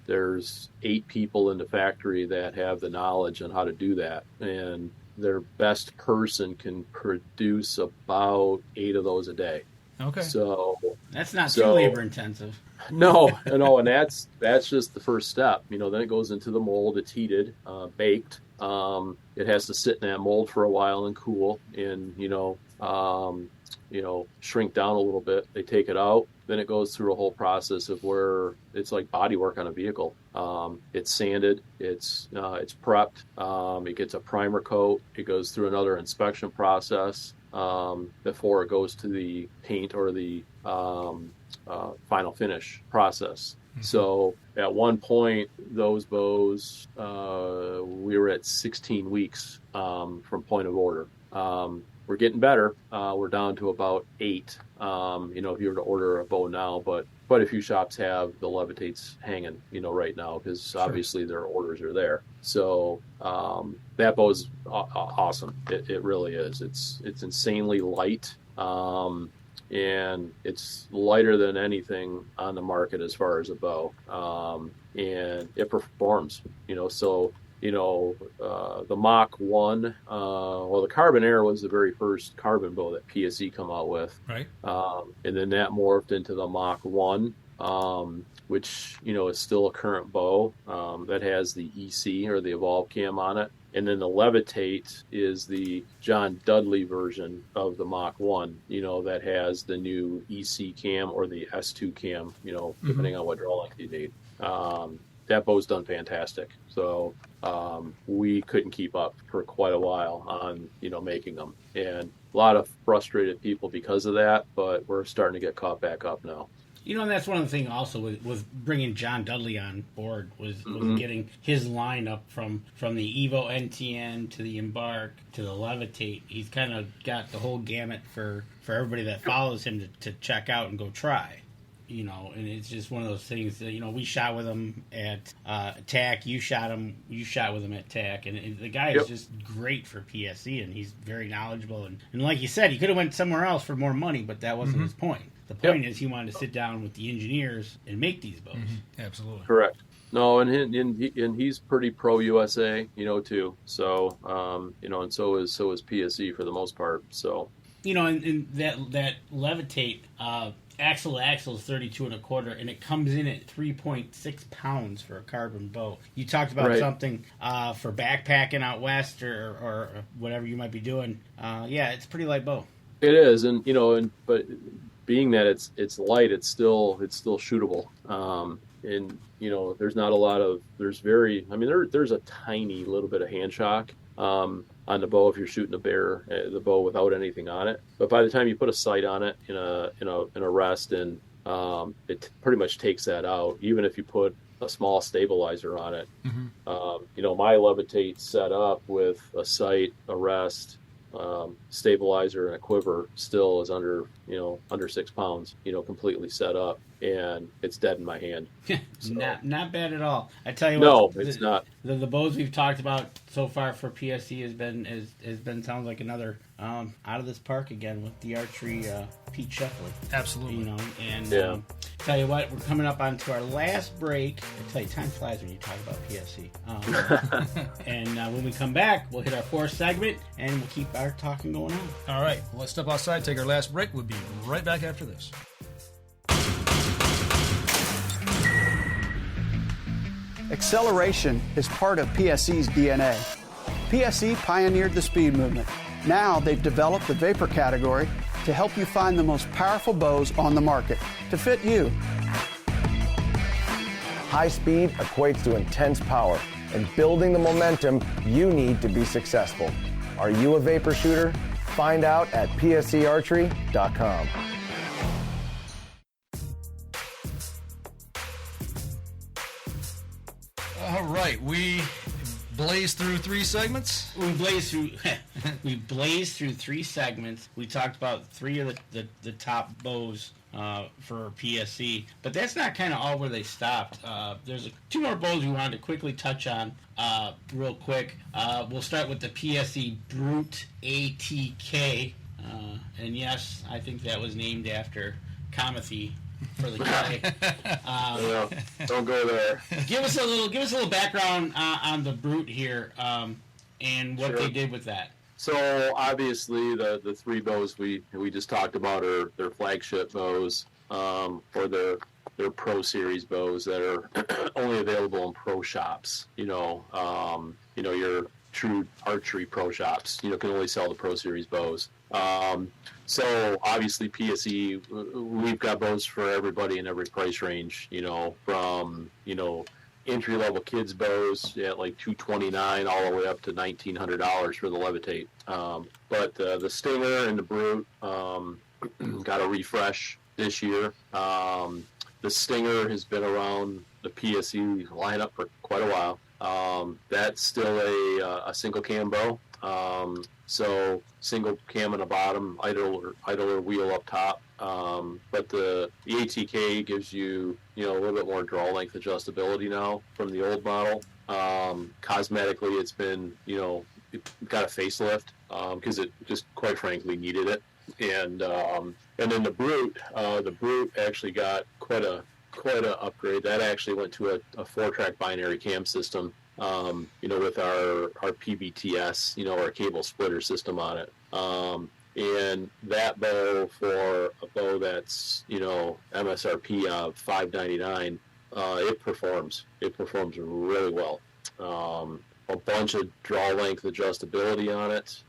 There's 8 people in the factory that have the knowledge on how to do that, and their best person can produce about 8 of those a day. Okay. So that's not too labor intensive. No, and that's just the first step. Then it goes into the mold. It's heated, baked. It has to sit in that mold for a while and cool, and shrink down a little bit. They take it out. Then it goes through a whole process of where it's like body work on a vehicle. It's sanded. It's prepped. It gets a primer coat. It goes through another inspection process before it goes to the paint or the final finish process. Mm-hmm. So at one point, those bows, we were at 16 weeks from point of order. We're getting better. We're down to about 8. If you were to order a bow now, but quite a few shops have the levitates hanging, right now, because obviously their orders are there. So that bow is awesome. It really is. It's insanely light, and it's lighter than anything on the market as far as a bow, and it performs. So. The Mach 1, the Carbon Air was the very first carbon bow that PSE come out with. Right. And then that morphed into the Mach 1, which, is still a current bow that has the EC or the Evolve cam on it. And then the Levitate is the John Dudley version of the Mach 1, that has the new EC cam or the S2 cam, depending on what draw length you need. That bow's done fantastic. So we couldn't keep up for quite a while on, making them. And a lot of frustrated people because of that, but we're starting to get caught back up now. And that's one of the things also with bringing John Dudley on board was getting his lineup from the Evo NTN to the Embark to the Levitate. He's kind of got the whole gamut for everybody that follows him to check out and go try. And it's just one of those things that, we shot with him at TAC. You shot with him at TAC, and the guy is just great for PSE, and he's very knowledgeable. And like you said, he could have went somewhere else for more money, but that wasn't his point. The point is he wanted to sit down with the engineers and make these bows. Mm-hmm. Absolutely. Correct. No, and he's pretty pro USA, too. So, and so is PSE for the most part. So, and that Levitate. Axle to axle is 32 1/4, and it comes in at 3.6 pounds for a carbon bow. You talked about something for backpacking out west or whatever you might be doing. It's a pretty light bow. It is, but being that it's light, it's still shootable. And there's not a lot of there's a tiny little bit of hand shock on the bow if you're shooting the bow without anything on it. But by the time you put a sight on it in a rest, and it pretty much takes that out. Even if you put a small stabilizer on it, my Levitate set up with a sight, a rest, stabilizer, and a quiver still is under 6 pounds. Completely set up, and it's dead in my hand. So, not bad at all. I tell you what, it's not. The bows we've talked about so far for PSE has been sounds like another out of this park again with the archery Pete Sheffley. Absolutely. You know, and tell you what, we're coming up onto our last break. I tell you, time flies when you talk about PSE. And when we come back, we'll hit our fourth segment, and we'll keep our talking going on. All right, well, let's step outside, take our last break. We'll be right back after this. Acceleration is part of PSE's DNA. PSE pioneered the speed movement. Now they've developed the vapor category to help you find the most powerful bows on the market to fit you. High speed equates to intense power and building the momentum you need to be successful. Are you a vapor shooter? Find out at PSEArchery.com. All right, we blazed through three segments. We blazed through three segments. We talked about three of the top bows for PSE, but that's not kind of all where they stopped. There's two more bows we wanted to quickly touch on real quick. We'll start with the PSE Brute ATK, and yes, I think that was named after Komyathy for the guy. Don't go there. Give us a little background on the Brute here, and what they did with that. So obviously the three bows we just talked about are their flagship bows, or their pro series bows that are only available in pro shops. Your true archery pro shops, can only sell the pro series bows. So obviously PSE, we've got bows for everybody in every price range, from, entry-level kids bows at like $229 all the way up to $1,900 for the Levitate. But the Stinger and the Brute got a refresh this year. The Stinger has been around the PSE lineup for quite a while. That's still a single cam bow. So single cam on the bottom, idler wheel up top. But the ATK gives you, a little bit more draw length adjustability now from the old model. Cosmetically, it's been, it got a facelift because it just, quite frankly, needed it. And then the Brute actually got quite a upgrade. That actually went to a 4-track binary cam system. With our PBTS, our cable splitter system on it. And that bow, for a bow that's, MSRP of $599, it performs really well. A bunch of draw length adjustability on it.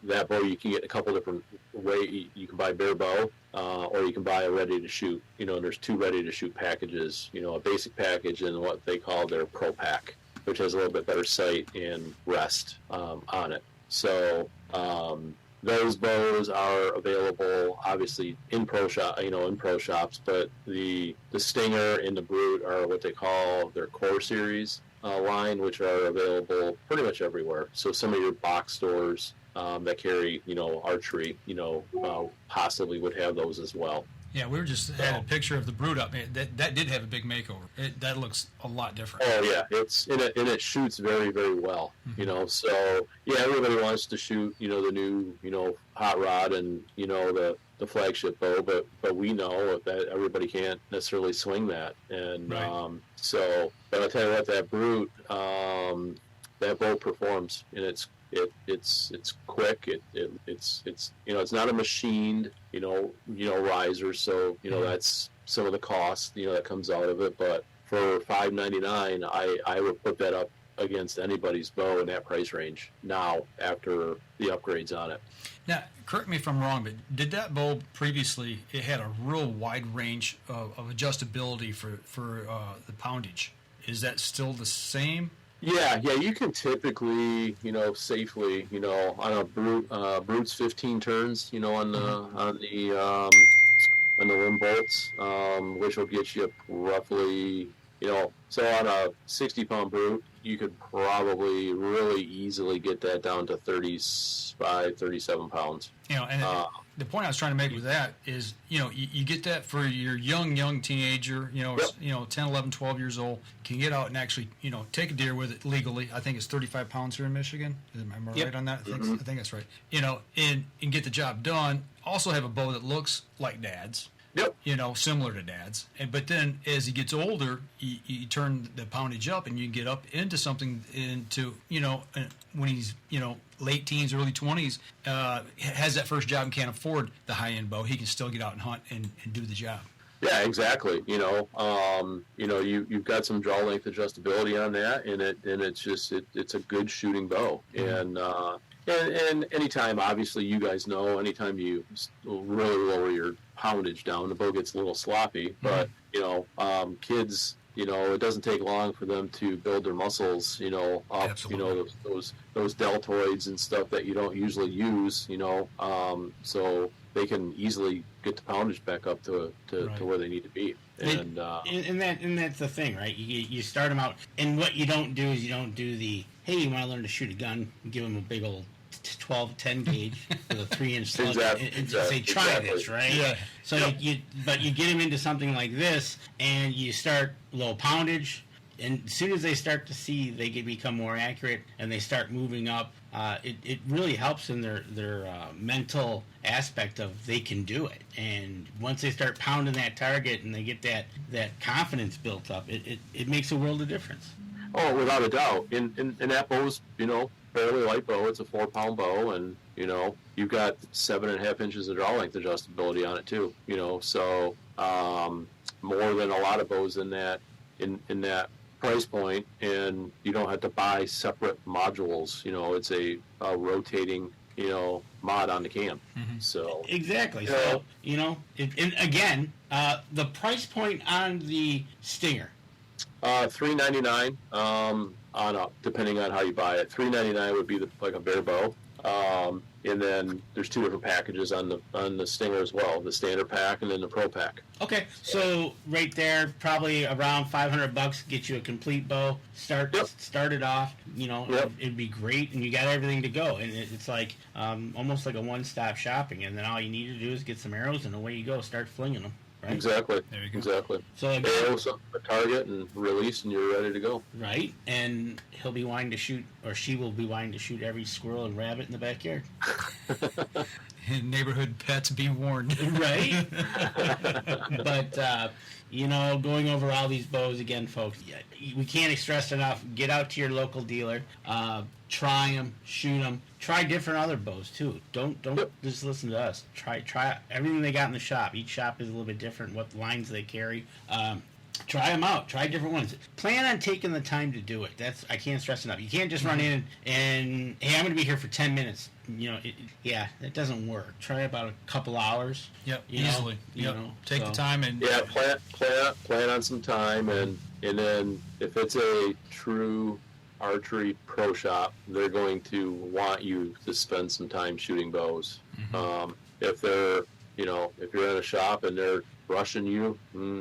That bow you can get a couple different ways. You can buy bare bow, or you can buy a ready to shoot. There's two ready to shoot packages, a basic package and what they call their pro pack, which has a little bit better sight and rest on it. So those bows are available, obviously, in pro shops. But the Stinger and the Brute are what they call their core series line, which are available pretty much everywhere. So some of your box stores that carry, archery, possibly would have those as well. Yeah, we were just had a picture of the Brute up. That did have a big makeover. That looks a lot different. Oh yeah, it shoots very, very well. Mm-hmm. So yeah, everybody wants to shoot, the new, hot rod and the flagship bow, but we know that everybody can't necessarily swing that, and right. But I'll tell you what, that Brute, that bow performs, and it's quick. It's not a machined, riser. So, that's some of the cost, that comes out of it. But for $599, I would put that up against anybody's bow in that price range now after the upgrades on it. Now, correct me if I'm wrong, but did that bow previously, it had a real wide range of adjustability for the poundage. Is that still the same? Yeah, you can typically, safely, on a Brute, Brute's 15 turns, on the limb bolts, which will get you roughly, so on a 60-pound Brute, you could probably really easily get that down to 35, 37 pounds. And the point I was trying to make with that is, you get that for your young teenager, 10, 11, 12 years old, can get out and actually, take a deer with it legally. I think it's 35 pounds here in Michigan. Am I right on that? I think that's right. And get the job done. Also have a bow that looks like Dad's. Yep. Similar to Dad's. But then as he gets older, you turn the poundage up and you get up into something when he's, late teens, early 20s, has that first job and can't afford the high-end bow, he can still get out and hunt and do the job. Yeah, exactly. You've got some draw length adjustability on that, and it's a good shooting bow. And anytime, obviously, you guys know, anytime you really lower your poundage down, the bow gets a little sloppy. But kids, it doesn't take long for them to build their muscles, up. Absolutely. Those deltoids and stuff that you don't usually use. So they can easily get the poundage back up to where they need to be. And that's the thing, right? You start them out, and what you don't do is you don't do the, hey, you want to learn to shoot a gun, give them a big old 12-10 gauge with a 3-inch slug, and say, try this, right? Yeah. So you get them into something like this, and you start low poundage, and as soon as they start to see they can become more accurate and they start moving up, it really helps in their mental aspect of they can do it. And once they start pounding that target and they get that confidence built up, it makes a world of difference. Oh, without a doubt. And that bow's, fairly light bow. It's a 4-pound bow, and you've got 7.5 inches of draw length adjustability on it too. So more than a lot of bows in that price point, and you don't have to buy separate modules. It's a rotating mod on the cam. So exactly. So and again, the price point on the Stinger. $399 on up, depending on how you buy it. $399 would be like a bare bow, and then there's 2 different packages on the Stinger as well: the standard pack and then the pro pack. Okay, so right there, probably around $500 get you a complete bow. Start it off. It'd be great, and you got everything to go. And it's like almost like a one-stop shopping. And then all you need to do is get some arrows, and away you go. Start flinging them. Right? Exactly. There you go. Exactly. So arrows, a target, and release, and you're ready to go. Right, and he'll be wanting to shoot, or she will be wanting to shoot every squirrel and rabbit in the backyard. Neighborhood pets, be warned. Right. But going over all these bows again, folks. We can't stress enough. Get out to your local dealer. Try them, shoot them. Try different other bows too. Don't just listen to us. Try everything they got in the shop. Each shop is a little bit different. What lines they carry. Try them out. Try different ones. Plan on taking the time to do it. I can't stress enough. You can't just run in and hey, I'm going to be here for 10 minutes. That doesn't work. Try about a couple hours. Yep, easily. Take the time and plan on some time, and then if it's a true archery pro shop, they're going to want you to spend some time shooting bows. If they're if you're in a shop and they're rushing you,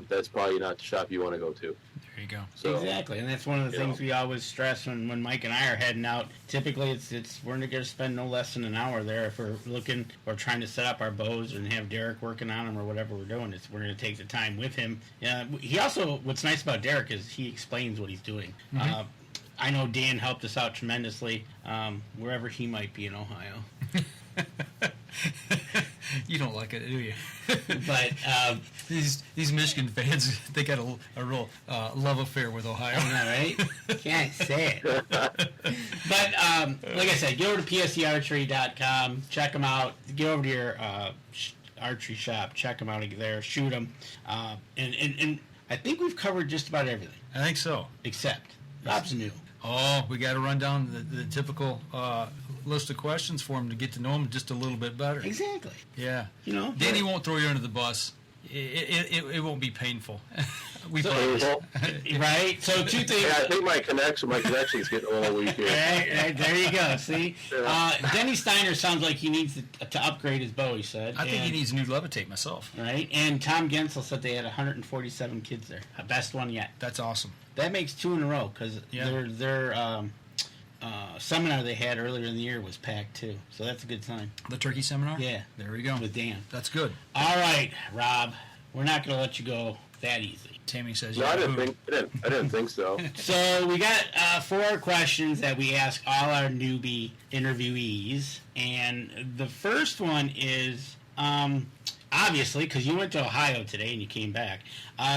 that's probably not the shop you want to go to. There you go. So, exactly, and that's one of the things we always stress when Mike and I are heading out. Typically, we're going to spend no less than an hour there if we're looking or trying to set up our bows and have Derek working on them or whatever we're doing. We're going to take the time with him. He also, what's nice about Derek is he explains what he's doing. I know Dan helped us out tremendously wherever he might be in Ohio. You don't like it, do you? But these Michigan fans, they got a real love affair with Ohio. I know, right? Can't say it. But like I said, go over to PSEArchery.com, check them out. Go over to your archery shop, check them out there, shoot them. And I think we've covered just about everything. I think so. Except Rob's new. Oh, we got to run down the typical list of questions for him to get to know him just a little bit better. Exactly. Yeah. You know, Danny won't throw you under the bus. it won't be painful. Right? So two things. Yeah, I think my connection's getting a little weak here. Right, there you go. See? Denny Steiner sounds like he needs to upgrade his bow, he said. I think he needs new levitate myself. Right? And Tom Gensel said they had 147 kids there. Best one yet. That's awesome. That makes 2 in a row because their seminar they had earlier in the year was packed too. So that's a good sign. The turkey seminar? Yeah. There we go. With Dan. That's good. All right, Rob. We're not going to let you go that easy. Tammy says, "No, I didn't think so." So we got 4 questions that we ask all our newbie interviewees, and the first one is obviously because you went to Ohio today and you came back,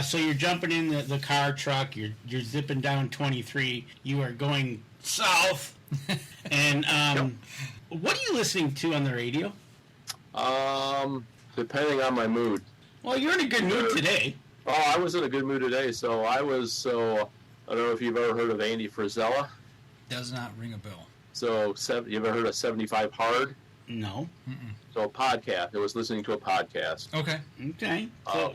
so you're jumping in the car truck, you're zipping down 23, you are going south, and what are you listening to on the radio? Depending on my mood. Well, you're in a good mood today. Oh, I was in a good mood today. I don't know if you've ever heard of Andy Frisella. Does not ring a bell. So, you ever heard of 75 Hard? No. Mm-mm. So, a podcast. I was listening to a podcast. Okay. So,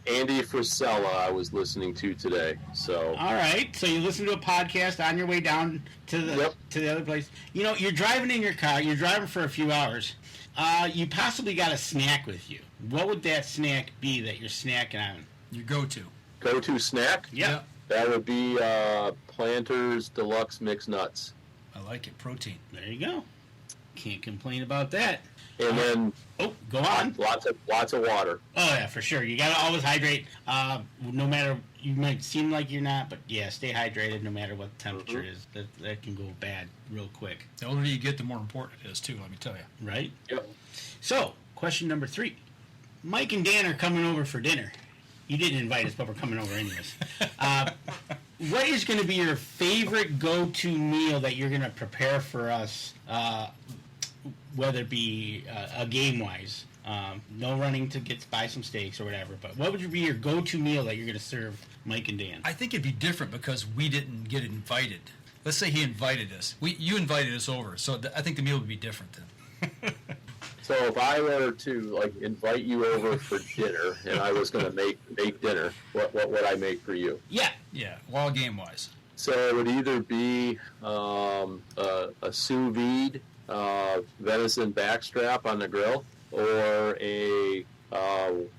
Andy Frisella I was listening to today. So. All right. So you listen to a podcast on your way down to the other place. You know, you're driving in your car. You're driving for a few hours. You possibly got a snack with you. What would that snack be that you're snacking on? Your go-to. Go-to snack? Yeah. That would be Planters Deluxe Mixed Nuts. I like it. Protein. There you go. Can't complain about that. And then... Oh, go on. Lots of water. Oh, yeah, for sure. You got to always hydrate. No matter... You might seem like you're not, but yeah, stay hydrated no matter what the temperature is. That can go bad real quick. The older you get, the more important it is, too, let me tell you. Right? Yep. So, question number 3. Mike and Dan are coming over for dinner. You didn't invite us, but we're coming over anyways. What is going to be your favorite go-to meal that you're going to prepare for us, whether it be game-wise? No running to buy some steaks or whatever, but what would be your go-to meal that you're going to serve Mike and Dan? I think it'd be different because we didn't get invited. Let's say he invited us. You invited us over, so I think the meal would be different then. So if I were to invite you over for dinner and I was going to make dinner, what would I make for you? Yeah, wild game wise. So it would either be a sous vide venison backstrap on the grill, or a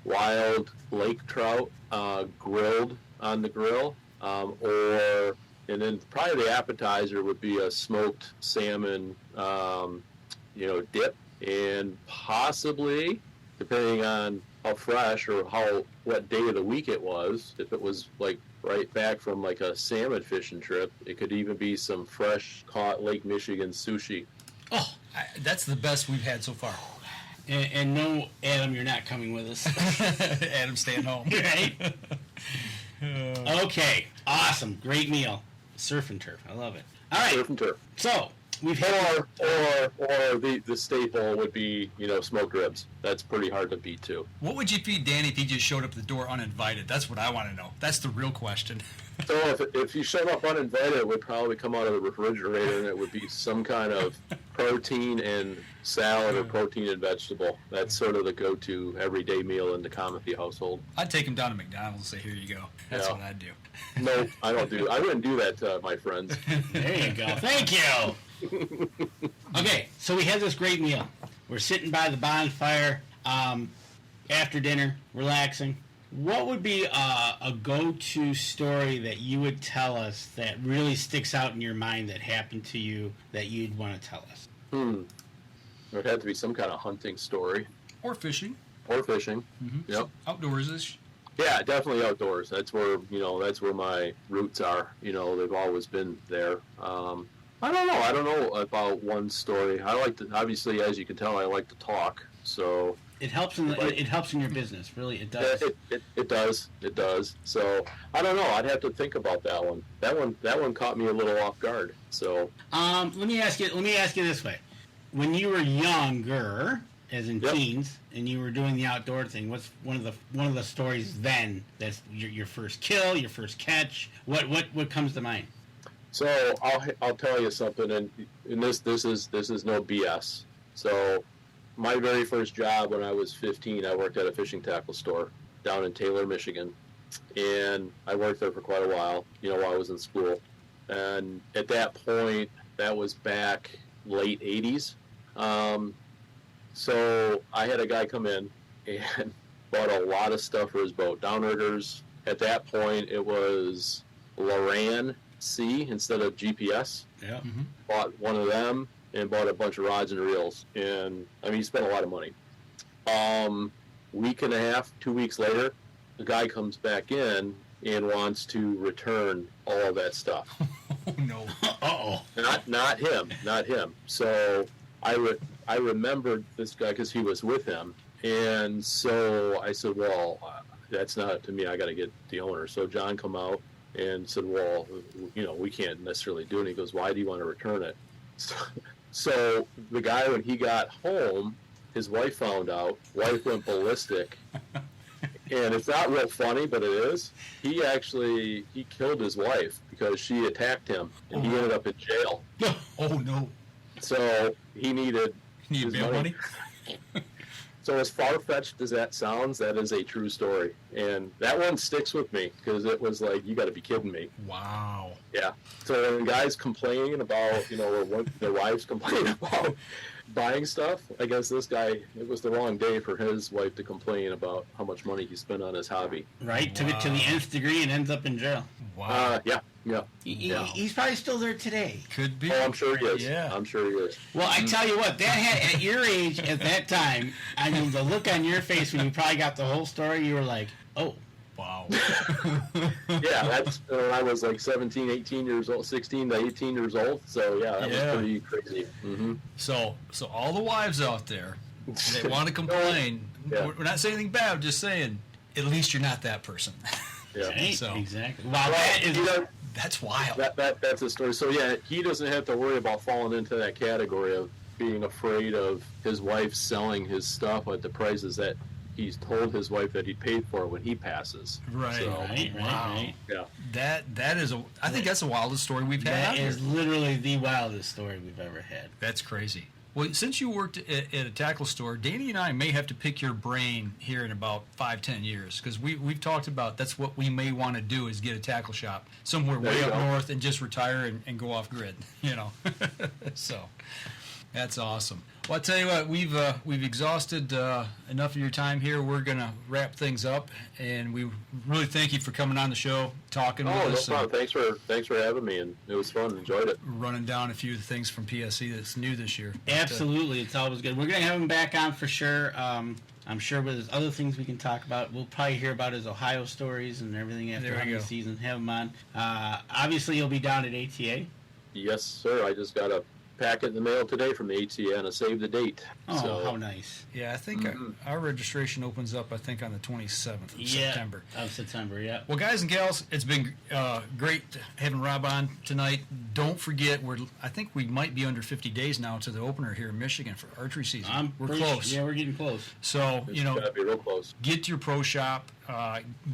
wild lake trout grilled on the grill, and then probably the appetizer would be a smoked salmon, dip. And possibly, depending on how fresh or what day of the week it was, if it was right back from a salmon fishing trip, it could even be some fresh caught Lake Michigan sushi. Oh, that's the best we've had so far. And no, Adam, you're not coming with us. Adam, staying home. Right? Okay, awesome, great meal. Surf and turf, I love it. All right, surf and turf. So we've had or the staple would be smoked ribs. That's pretty hard to beat too. What would you feed Danny if he just showed up at the door uninvited? That's what I want to know. That's the real question. So if you showed up uninvited, it would probably come out of the refrigerator, and it would be some kind of protein and salad or protein and vegetable. That's sort of the go-to everyday meal in the Komyathy household. I'd take him down to McDonald's and say, here you go. That's what I'd do. No, I wouldn't do that to my friends. There you go. Thank you. Okay, so we had this great meal. We're sitting by the bonfire after dinner, relaxing. What would be a go-to story that you would tell us that really sticks out in your mind that happened to you that you'd want to tell us? It would have to be some kind of hunting story. Or fishing. Mm-hmm. Yep. Outdoors-ish. Yeah, definitely outdoors. That's where my roots are. They've always been there. I don't know about one story. I like to, obviously, as you can tell, I like to talk. So it helps in your business. Really, it does. It does. So I don't know. I'd have to think about that one. That one caught me a little off guard. So let me ask you this way: when you were younger, as in teens, and you were doing the outdoor thing, what's one of the stories then that's your first kill, your first catch? What comes to mind? So I'll tell you something, and this is no BS. So my very first job when I was 15, I worked at a fishing tackle store, down in Taylor, Michigan. And I worked there for quite a while, while I was in school. And at that point, that was back late 80s. So I had a guy come in and bought a lot of stuff for his boat. Downriggers. At that point, it was Loran C instead of GPS. Yeah. Mm-hmm. Bought one of them and bought a bunch of rods and reels. And, he spent a lot of money. Week and a half, 2 weeks later, the guy comes back in and wants to return all of that stuff. Oh, no. Uh-oh. Not him. So I remembered this guy because he was with him. And so I said, well, that's not up to me. I got to get the owner. So John come out and said, well, we can't necessarily do it. And he goes, why do you want to return it? So the guy, when he got home, his wife found out. Wife went ballistic. And it's not real funny, but it is. He killed his wife because she attacked him, and he ended up in jail. Oh, no. So he needed his bail money? So as far-fetched as that sounds, that is a true story. And that one sticks with me because it was like, you got to be kidding me. Wow. Yeah. So when guys complain about, or when their wives complain about buying stuff, I guess this guy, it was the wrong day for his wife to complain about how much money he spent on his hobby. Right, to the nth degree, and ends up in jail. Wow. Yeah. He's probably still there today. Could be. Oh, I'm sure he is. Yeah. I'm sure he is. Well, I tell you what, that had, at your age, at that time, the look on your face when you probably got the whole story, you were like, oh. Wow. Yeah, that's when I was like 17, 18 years old, 16 to 18 years old. So, yeah, that was pretty crazy. Mm-hmm. So all the wives out there that want to complain, we're not saying anything bad, we're just saying, at least you're not that person. Yeah. Right, So. exactly. Wow, that's wild. That's a story. So, yeah, he doesn't have to worry about falling into that category of being afraid of his wife selling his stuff at the prices that he's told his wife that he paid for when he passes. Right. So, Right. Yeah. That is I think that's the wildest story we've had. That is literally the wildest story we've ever had. That's crazy. Well, since you worked at a tackle store, Danny and I may have to pick your brain here in about 5-10 years because we've talked about that's what we may want to do is get a tackle shop somewhere way up north and just retire and go off grid, So that's awesome. Well, I'll tell you what, we've exhausted enough of your time here. We're going to wrap things up, and we really thank you for coming on the show, talking with us. No problem. Thanks for having me, and it was fun. Enjoyed it. Running down a few of the things from PSE that's new this year. Absolutely, it's always good. We're going to have him back on for sure. I'm sure there's other things we can talk about. We'll probably hear about his Ohio stories and everything after the season. Have him on. Obviously, he'll be down at ATA. Yes, sir. I just got a packet in the mail today from the ATA and a save the date. Oh, how nice. Yeah, I think our registration opens up, on the 27th of September. Of September, yeah. Well, guys and gals, it's been great having Rob on tonight. Don't forget, I think we might be under 50 days now to the opener here in Michigan for archery season. We're close. Yeah, we're getting close. So, it's gotta be real close. Get to your pro shop.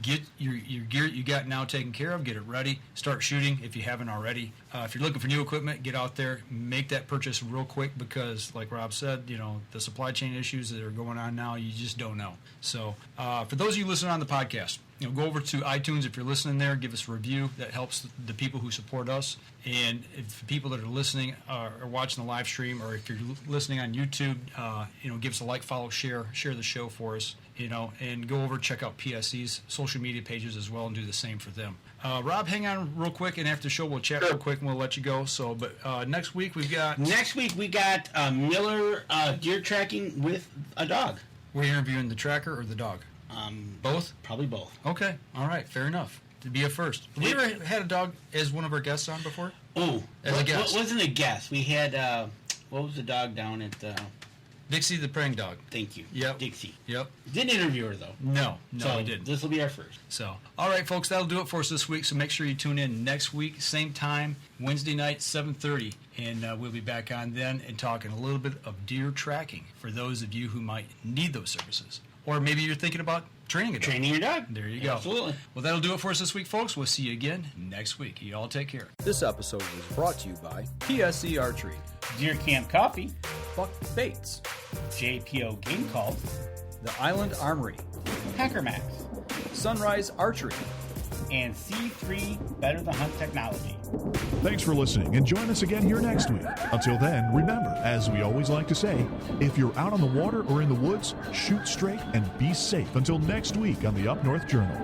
Get your gear you got now taken care of. Get it ready. Start shooting if you haven't already. If you're looking for new equipment, get out there. Make that purchase real quick because, like Rob said, the supply chain issues that are going on now, you just don't know. So for those of you listening on the podcast, go over to iTunes if you're listening there. Give us a review. That helps the people who support us. And if the people that are listening are watching the live stream, or if you're listening on YouTube, give us a like, follow, share the show for us. And go over, check out PSE's social media pages as well, and do the same for them. Rob, hang on real quick, and after the show we'll chat real quick, and we'll let you go. So, but next week we got Miller deer tracking with a dog. We're interviewing the tracker or the dog. Both? Probably both. Okay, all right, fair enough. To be a first. Have we ever had a dog as one of our guests on before? Oh, as a guest. What wasn't a guest? We had what was the dog down at? Dixie the praying dog. Thank you. Yep. Dixie. Yep. Didn't interview her though. No, so I didn't. This will be our first. So, all right, folks, that'll do it for us this week. So make sure you tune in next week, same time, Wednesday night, 7:30, and we'll be back on then and talking a little bit of deer tracking for those of you who might need those services, or maybe you're thinking about training a dog. Training your dog. There you go. Absolutely. Well, that'll do it for us this week, folks. We'll see you again next week. You all take care. This episode was brought to you by PSE Archery, Deer Camp Coffee, Buck Baits, JPO Game Calls, The Island Armory, Hacker Max, Sunrise Archery, and C3 Better the Hunt Technology. Thanks for listening, and join us again here next week. Until then, remember, as we always like to say, if you're out on the water or in the woods, shoot straight and be safe until next week on the Up North Journal.